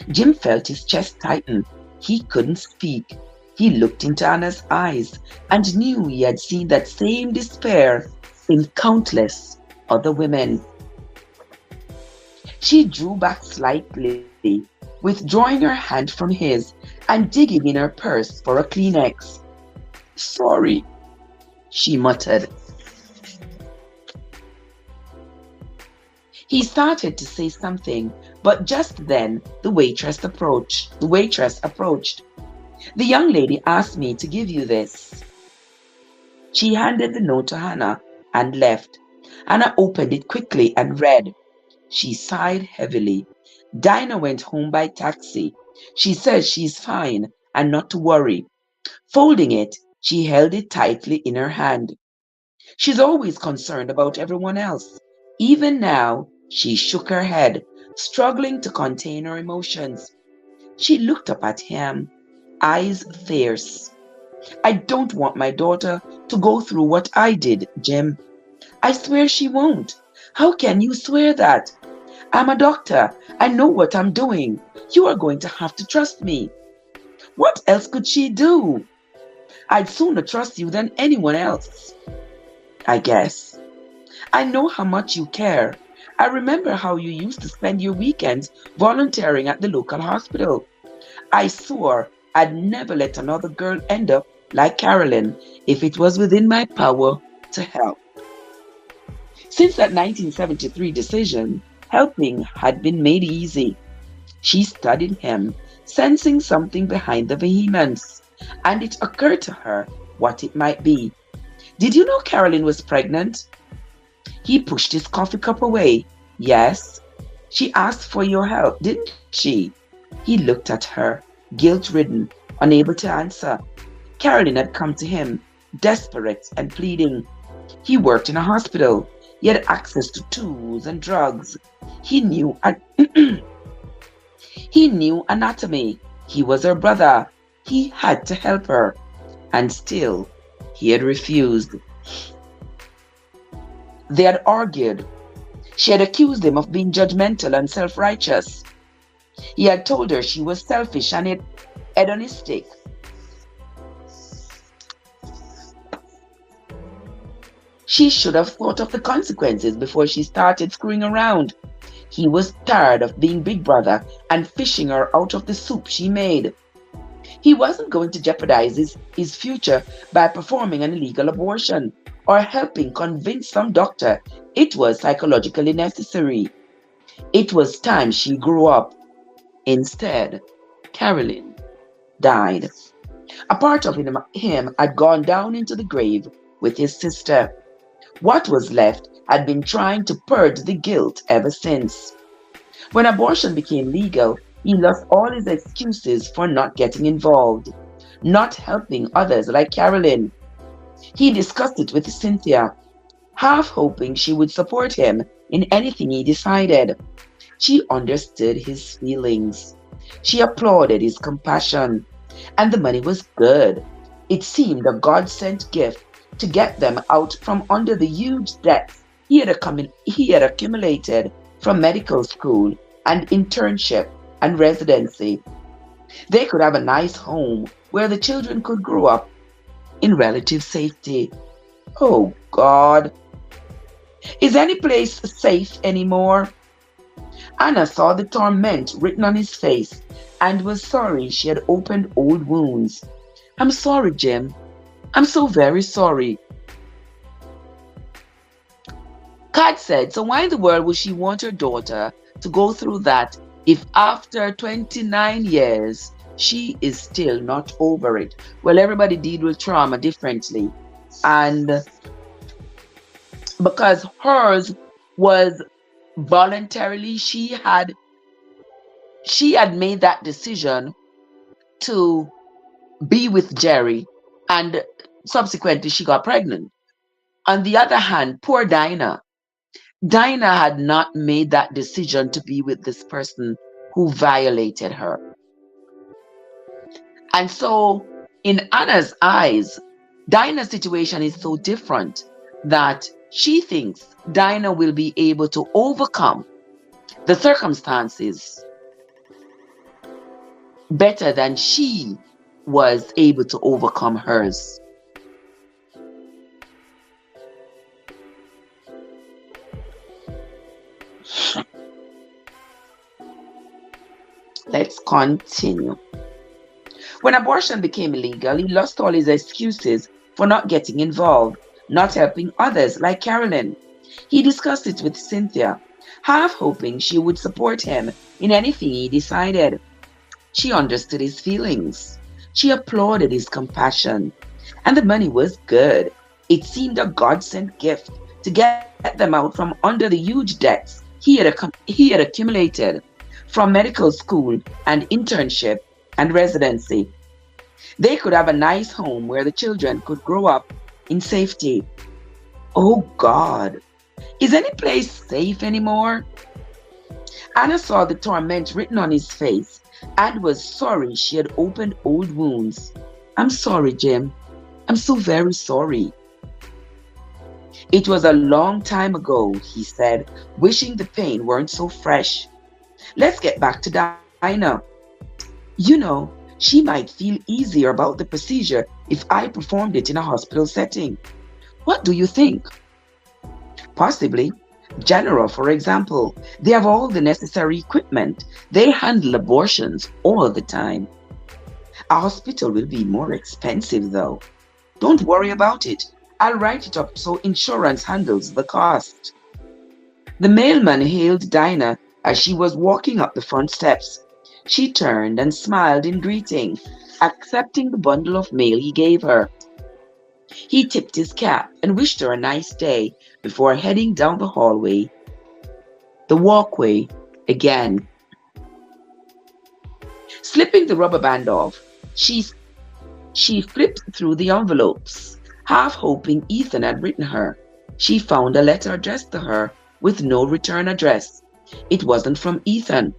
Jim felt his chest tighten. He couldn't speak. He looked into Anna's eyes and knew he had seen that same despair in countless other women. She drew back slightly, withdrawing her hand from his and digging in her purse for a Kleenex. Sorry, she muttered. He started to say something, but just then the waitress approached. The young lady asked me to give you this. She handed the note to Hannah and left. Hannah opened it quickly and read. She sighed heavily. Dinah went home by taxi. She says she's fine and not to worry. Folding it, she held it tightly in her hand. She's always concerned about everyone else. Even now, she shook her head, struggling to contain her emotions. She looked up at him, eyes fierce. I don't want my daughter to go through what I did, Jim. I swear she won't. How can you swear that? I'm a doctor. I know what I'm doing. You are going to have to trust me. What else could she do? I'd sooner trust you than anyone else. I guess. I know how much you care. I remember how you used to spend your weekends volunteering at the local hospital. I swore I'd never let another girl end up like Carolyn if it was within my power to help. Since that 1973 decision, helping had been made easy. She studied him, sensing something behind the vehemence, and it occurred to her what it might be. Did you know Carolyn was pregnant? He pushed his coffee cup away. Yes. She asked for your help, didn't she? He looked at her, guilt-ridden, unable to answer. Carolyn had come to him, desperate and pleading. He worked in a hospital. He had access to tools and drugs. He knew he knew anatomy. He was her brother. He had to help her. And still, he had refused. They had argued. She had accused him of being judgmental and self-righteous. He had told her she was selfish and hedonistic. She should have thought of the consequences before she started screwing around. He was tired of being big brother and fishing her out of the soup she made. He wasn't going to jeopardize his future by performing an illegal abortion or helping convince some doctor it was psychologically necessary. It was time she grew up. Instead, Carolyn died. A part of him had gone down into the grave with his sister. What was left had been trying to purge the guilt ever since. When abortion became legal, he lost all his excuses for not getting involved, not helping others like Carolyn. He discussed it with Cynthia, half hoping she would support him in anything he decided. She understood his feelings. She applauded his compassion. And the money was good. It seemed a God-sent gift to get them out from under the huge debts he had accumulated from medical school and internship and residency. They could have a nice home where the children could grow up in relative safety. Oh God. Is any place safe anymore? Anna saw the torment written on his face and was sorry she had opened old wounds. I'm sorry, Jim. I'm so very sorry. Kat said, so why in the world would she want her daughter to go through that if after 29 years she is still not over it? Well, everybody deal with trauma differently. And because hers was voluntarily, she had made that decision to be with Jerry, and subsequently she got pregnant. On the other hand, poor Dinah. Dinah had not made that decision to be with this person who violated her. And so, in Anna's eyes, Dinah's situation is so different that she thinks Dinah will be able to overcome the circumstances better than she was able to overcome hers. Let's continue. When abortion became illegal, he lost all his excuses for not getting involved, not helping others like Carolyn. He discussed it with Cynthia, half hoping she would support him in anything he decided. She understood his feelings. She applauded his compassion. And the money was good. It seemed a God-sent gift to get them out from under the huge debts he had accumulated from medical school and internship and residency. They could have a nice home where the children could grow up in safety. Oh God, is any place safe anymore? Anna saw the torment written on his face and was sorry she had opened old wounds. I'm sorry, Jim. I'm so very sorry. It was a long time ago, he said, wishing the pain weren't so fresh. Let's get back to Dinah. You know, she might feel easier about the procedure if I performed it in a hospital setting. What do you think? Possibly. General, for example, they have all the necessary equipment. They handle abortions all the time. A hospital will be more expensive, though. Don't worry about it. I'll write it up so insurance handles the cost. The mailman hailed Dinah as she was walking up the front steps. She turned and smiled in greeting, accepting the bundle of mail he gave her. He tipped his cap and wished her a nice day before heading down the walkway again. Slipping the rubber band off, she flipped through the envelopes, half hoping Ethan had written her. She found a letter addressed to her with no return address. It wasn't from Ethan.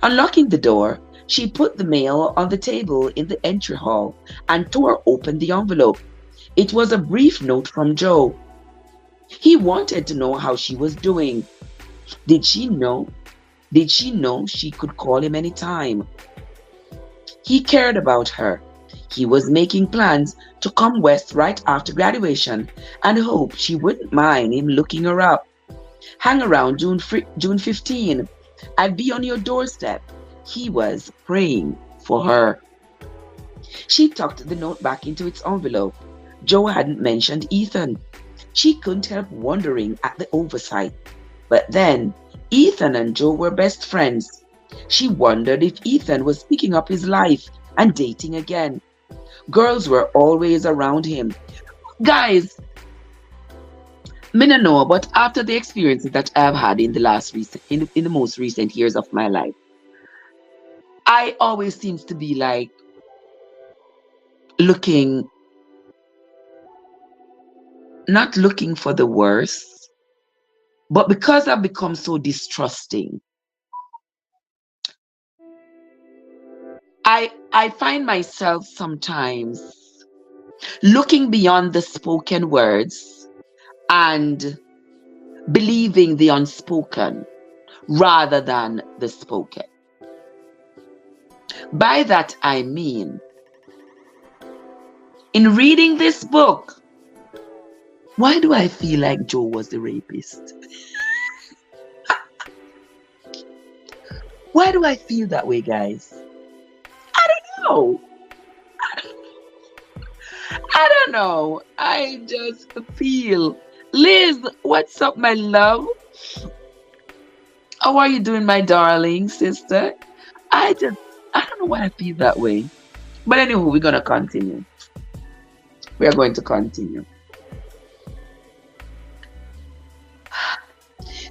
Unlocking the door, she put the mail on the table in the entry hall and tore open the envelope. It was a brief note from Joe. He wanted to know how she was doing. Did she know she could call him anytime? He cared about her. He was making plans to come west right after graduation and hoped she wouldn't mind him looking her up. Hang around June 15. I'll be on your doorstep. He was praying for her. She tucked the note back into its envelope. Joe hadn't mentioned Ethan. She couldn't help wondering at the oversight. But then, Ethan and Joe were best friends. She wondered if Ethan was picking up his life and dating again. Girls were always around him. Guys, me no know, but after the experiences that I've had in the most recent years of my life, I always seems to be like looking, not looking for the worst, but because I've become so distrusting, I find myself sometimes looking beyond the spoken words and believing the unspoken rather than the spoken. By that I mean, in reading this book, why do I feel like Joe was the rapist? Why do I feel that way, guys? I don't know. I don't know. I just feel. Liz, what's up, my love? How are you doing, my darling sister? I don't know why I feel that way. But anyway, we're going to continue. We are going to continue.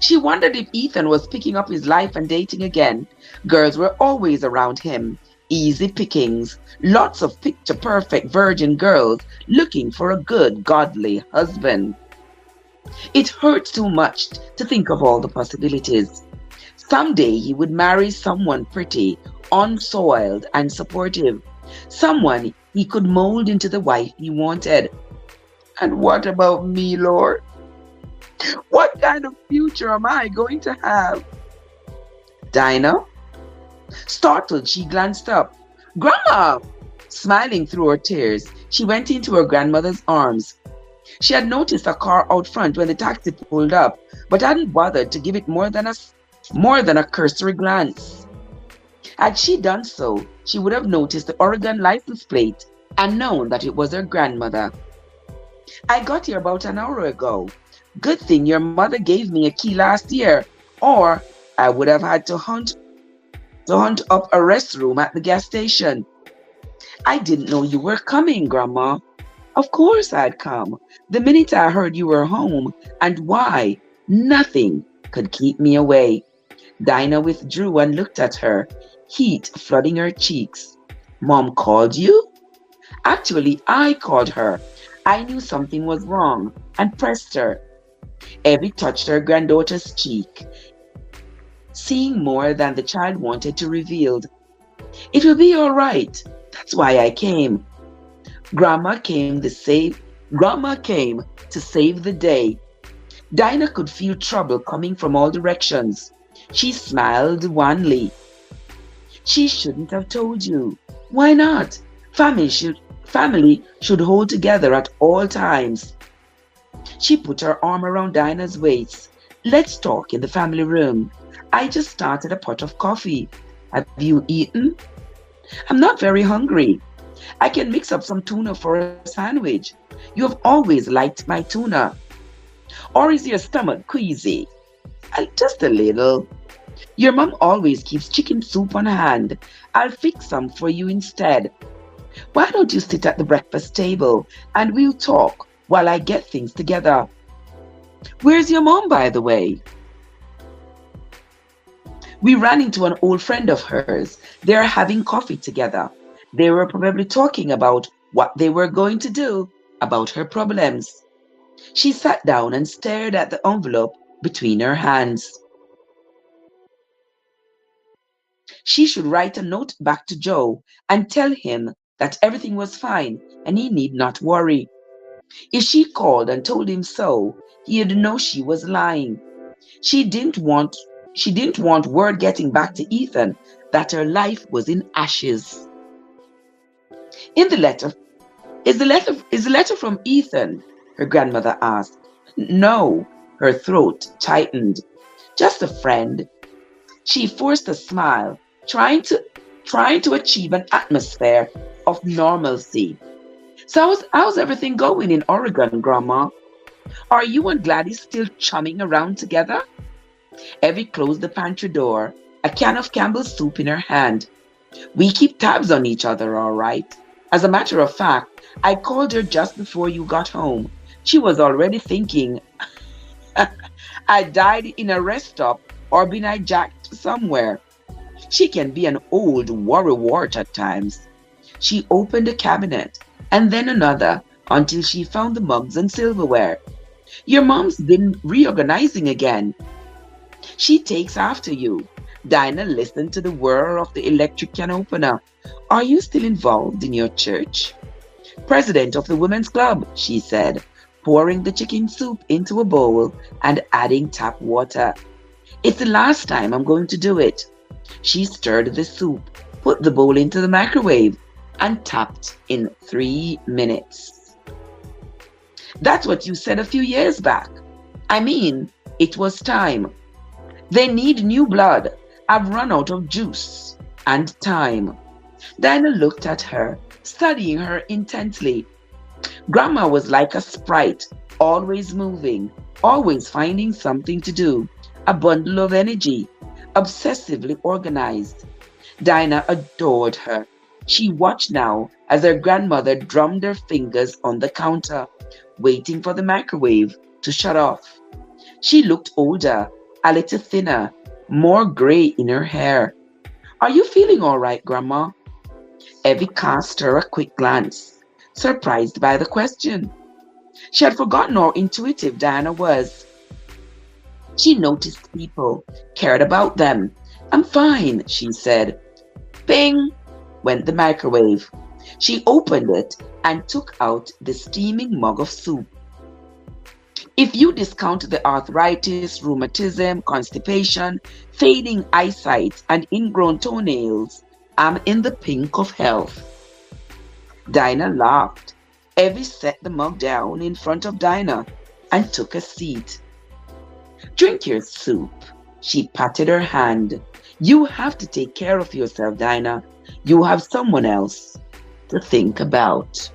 She wondered if Ethan was picking up his life and dating again. Girls were always around him. easy pickings, lots of picture perfect virgin girls looking for a good, godly husband. It hurt too much to think of all the possibilities. Someday he would marry someone pretty, unsoiled, and supportive, someone he could mold into the wife he wanted. And what about me, Lord? What kind of future am I going to have? Dinah? Startled, she glanced up. Grandma! Smiling through her tears, she went into her grandmother's arms. She had noticed a car out front when the taxi pulled up, but hadn't bothered to give it more than a cursory glance. Had she done so, she would have noticed the Oregon license plate and known that it was her grandmother. I got here about an hour ago. Good thing your mother gave me a key last year, or I would have had to hunt up a restroom at the gas station. I didn't know you were coming, Grandma. Of course I'd come. The minute I heard you were home, and why, nothing could keep me away. Dinah withdrew and looked at her, heat flooding her cheeks. Mom called you? Actually, I called her. I knew something was wrong and pressed her. Evie touched her granddaughter's cheek, seeing more than the child wanted to reveal. It will be all right. That's why I came. Grandma came to save the day. Dinah could feel trouble coming from all directions. She smiled wanly. She shouldn't have told you. Why not? Family should hold together at all times. She put her arm around Dinah's waist. Let's talk in the family room. I just started a pot of coffee. Have you eaten? I'm not very hungry. I can mix up some tuna for a sandwich. You have always liked my tuna. Or is your stomach queasy? Just a little. Your mom always keeps chicken soup on hand. I'll fix some for you instead. Why don't you sit at the breakfast table and we'll talk while I get things together? Where's your mom, by the way? We ran into an old friend of hers. They're having coffee together. They were probably talking about what they were going to do about her problems. She sat down and stared at the envelope between her hands. She should write a note back to Joe and tell him that everything was fine and he need not worry. If she called and told him so, he'd know she was lying. She didn't want word getting back to Ethan that her life was in ashes. In the letter, is the letter from Ethan? Her grandmother asked. No, her throat tightened. Just a friend. She forced a smile, trying to achieve an atmosphere of normalcy. So how's everything going in Oregon, Grandma? Are you and Gladys still chumming around together? Evie closed the pantry door, a can of Campbell's soup in her hand. We keep tabs on each other, all right. As a matter of fact, I called her just before you got home. She was already thinking I died in a rest stop or been hijacked somewhere. She can be an old worrywart at times. She opened a cabinet and then another until she found the mugs and silverware. Your mom's been reorganizing again. She takes after you. Dinah listened to the whir of the electric can opener. Are you still involved in your church? President of the Women's Club, she said, pouring the chicken soup into a bowl and adding tap water. It's the last time I'm going to do it. She stirred the soup, put the bowl into the microwave, and tapped in 3 minutes. That's what you said a few years back. I mean, it was time. They need new blood. I've run out of juice and time. Dinah looked at her, studying her intently. Grandma was like a sprite, always moving, always finding something to do, a bundle of energy, obsessively organized. Dinah adored her. She watched now as her grandmother drummed her fingers on the counter, waiting for the microwave to shut off. She looked older, a little thinner, more gray in her hair. Are you feeling all right, Grandma? Evie cast her a quick glance, surprised by the question. She had forgotten how intuitive Diana was. She noticed people cared about them. I'm fine, she said. Ping went the microwave. She opened it and took out the steaming mug of soup. If you discount the arthritis, rheumatism, constipation, fading eyesight, and ingrown toenails, I'm in the pink of health. Dinah laughed. Evie set the mug down in front of Dinah and took a seat. Drink your soup. She patted her hand. You have to take care of yourself, Dinah. You have someone else to think about.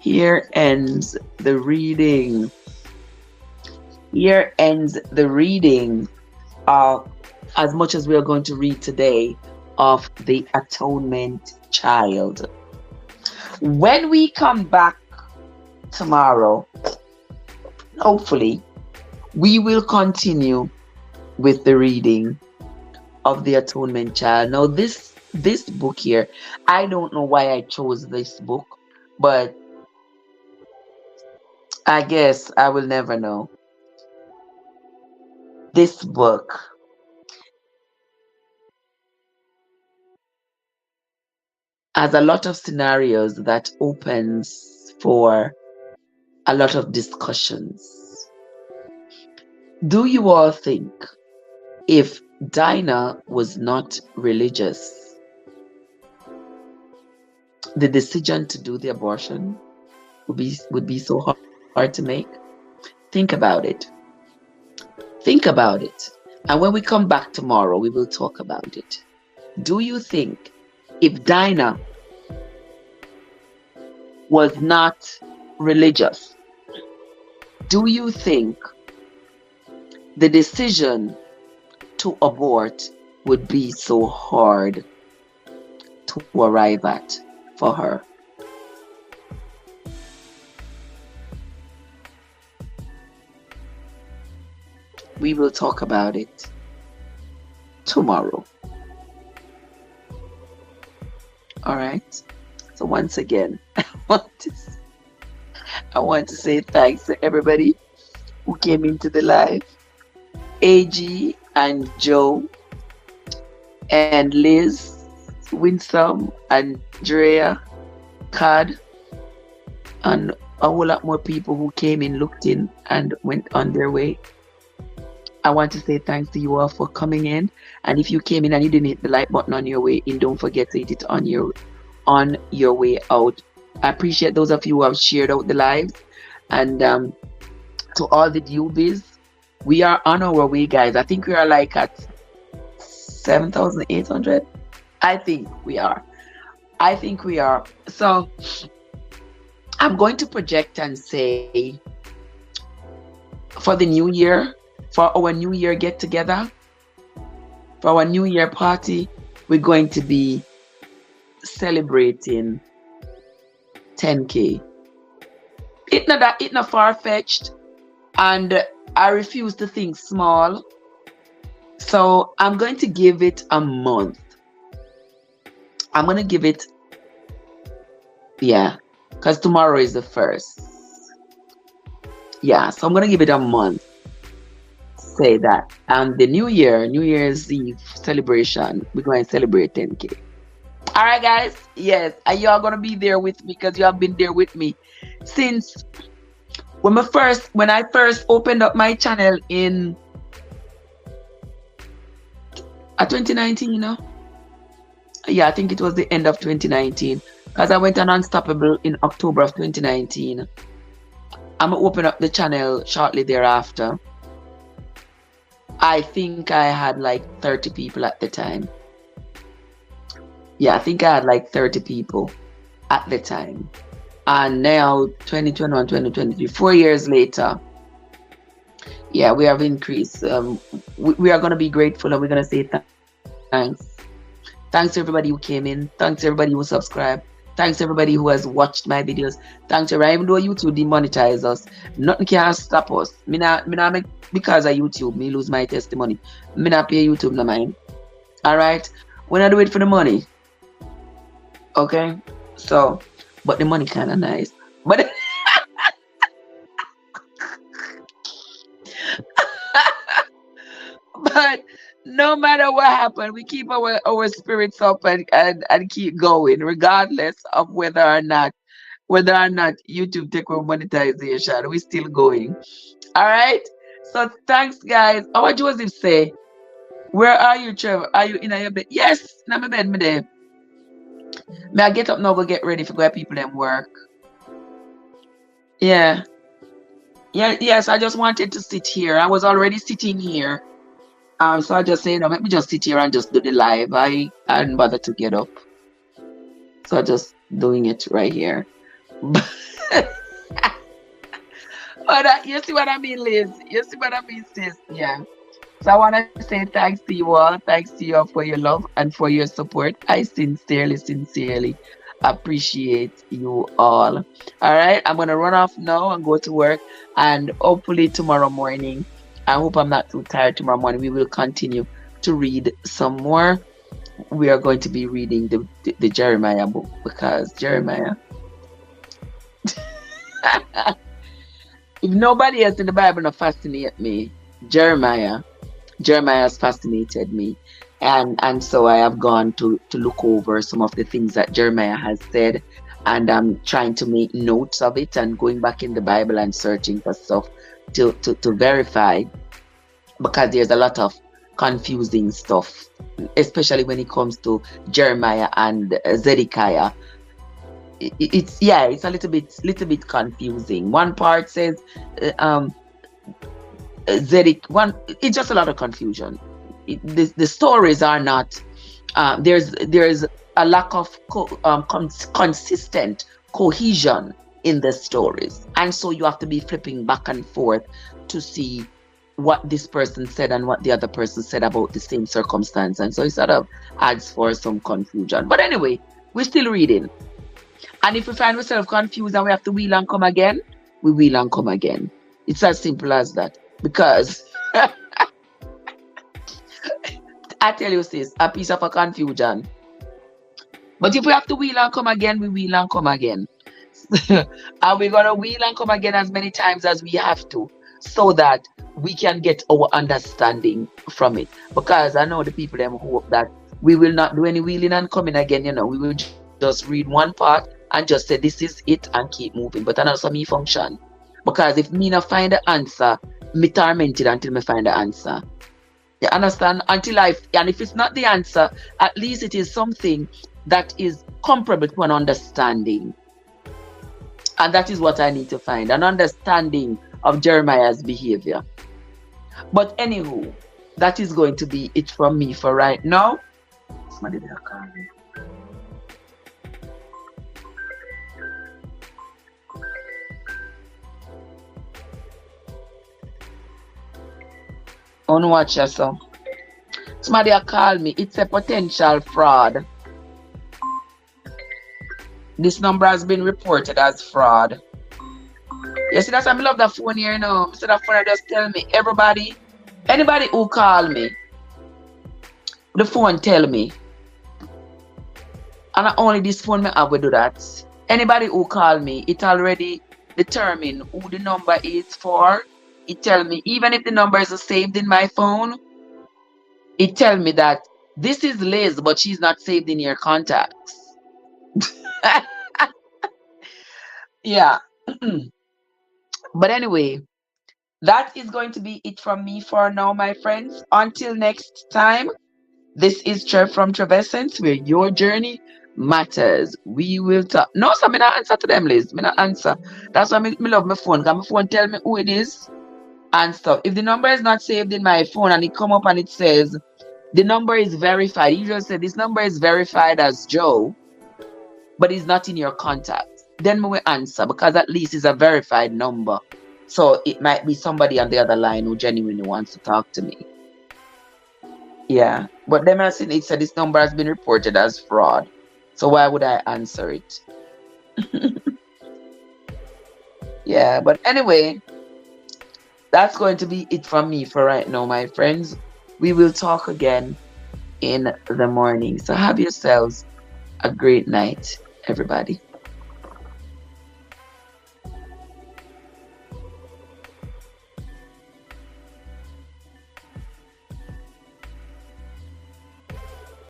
Here ends the reading. Here ends the reading of, as much as we are going to read today, of the Atonement Child. When we come back tomorrow, hopefully, we will continue with the reading of the Atonement Child. Now, this book here, I don't know why I chose this book, but I guess I will never know. This book has a lot of scenarios that opens for a lot of discussions. Do you all think if Dinah was not religious, the decision to do the abortion would be so hard to make? Think about it. Think about it. And when we come back tomorrow, we will talk about it. Do you think if Dinah was not religious, do you think the decision to abort would be so hard to arrive at for her? We will talk about it tomorrow. All right. So once again, I want to say thanks to everybody who came into the live. AG and Joe and Liz, Winsome, Andrea, Cad, and a whole lot more people who came in, looked in, and went on their way. I want to say thanks to you all for coming in. And if you came in and you didn't hit the like button on your way in, don't forget to hit it on your way out. I appreciate those of you who have shared out the lives. And to all the newbies, we are on our way, guys. I think we are like at 7,800. I think we are. So I'm going to project and say for the new year, for our new year get together, for our new year party, we're going to be celebrating 10K. It's not far-fetched, and I refuse to think small. So I'm going to give it a month. I'm going to give it, because tomorrow is the 1st. Yeah, so I'm going to give it a month. Say that. And the New Year's Eve celebration, we're going to celebrate 10K. All right, guys. Yes, and you are going to be there with me because you have been there with me since when I first opened up my channel in 2019, you know? Yeah, I think it was the end of 2019 because I went on Unstoppable in October of 2019. I'm going to open up the channel shortly thereafter. I think I had like 30 people at the time. Yeah, I think I had like 30 people at the time. And now 2021, 2023, 4 years later, yeah, we have increased. We are going to be grateful and we're going to say thanks. Thanks to everybody who came in. Thanks to everybody who subscribed. Thanks to everybody who has watched my videos. Thanks to everybody, even though YouTube demonetize us, nothing can stop us. Me not make because of YouTube, me lose my testimony. Me not pay YouTube no mind. All right. We're not do it for the money. Okay. So, but the money kind of nice. But but no matter what happened, we keep our spirits up and keep going, regardless of whether or not YouTube take our monetization. We still going. All right. So thanks, guys. Our Joseph say, where are you, Trevor? Are you in your bed? Yes, in my bed, me there. May I get up now, go get ready for where people them work. Yeah. Yeah, yes, I just wanted to sit here. I was already sitting here. So I just say, let me just sit here and just do the live. I didn't bother to get up. So I just doing it right here. But you see what I mean, Liz? You see what I mean, sis? Yeah. So I want to say thanks to you all. Thanks to you all for your love and for your support. I sincerely appreciate you all. All right. I'm going to run off now and go to work. And hopefully tomorrow morning, I hope I'm not too tired tomorrow morning, we will continue to read some more. We are going to be reading the Jeremiah book, because Jeremiah, if nobody else in the Bible not fascinate me, Jeremiah has fascinated me. And so I have gone to look over some of the things that Jeremiah has said, and I'm trying to make notes of it and going back in the Bible and searching for stuff to verify, because there's a lot of confusing stuff, especially when it comes to Jeremiah and Zedekiah. It's a little bit confusing. One part says one, it's just a lot of confusion. The stories are not there's a lack of consistent cohesion in the stories, and so you have to be flipping back and forth to see what this person said and what the other person said about the same circumstance, and so it sort of adds for some confusion. But anyway, we're still reading, and if we find ourselves confused and we have to wheel and come again, we wheel and come again. It's as simple as that. Because I tell you, sis, a piece of a confusion. But if we have to wheel and come again, we wheel and come again. And we're going to wheel and come again as many times as we have to, so that we can get our understanding from it. Because I know the people them hope that we will not do any wheeling and coming again. We will just read one part and just say this is it and keep moving. But I know some me function. Because if me not find the answer, me tormented until me find the answer. You understand? And if it's not the answer, at least it is something that is comparable to an understanding. And that is what I need to find, an understanding of Jeremiah's behavior. But anywho, that is going to be it from me for right now. Somebody there call me. Unwatch yourself. Somebody call me. It's a potential fraud. This number has been reported as fraud. You see, that's why I love that phone here now. So that phone just tell me, anybody who call me, the phone tell me. And only this phone may have to do that. Anybody who call me, it already determine who the number is for. It tell me, even if the number is saved in my phone, it tell me that this is Liz, but she's not saved in your contacts. Yeah. But anyway, that is going to be it from me for now, my friends. Until next time, this is Trev from Trevessence, where your journey matters. We will talk. No, so me not answer to them, Liz. Me not answer. That's why me love my phone. Because my phone tell me who it is and stuff. If the number is not saved in my phone and it come up and it says the number is verified, you just say this number is verified as Joe, but it's not in your contact, then we will answer, because at least it's a verified number. So it might be somebody on the other line who genuinely wants to talk to me. Yeah. But then I said, it said this number has been reported as fraud. So why would I answer it? Yeah. But anyway, that's going to be it from me for right now, my friends. We will talk again in the morning. So have yourselves a great night, everybody.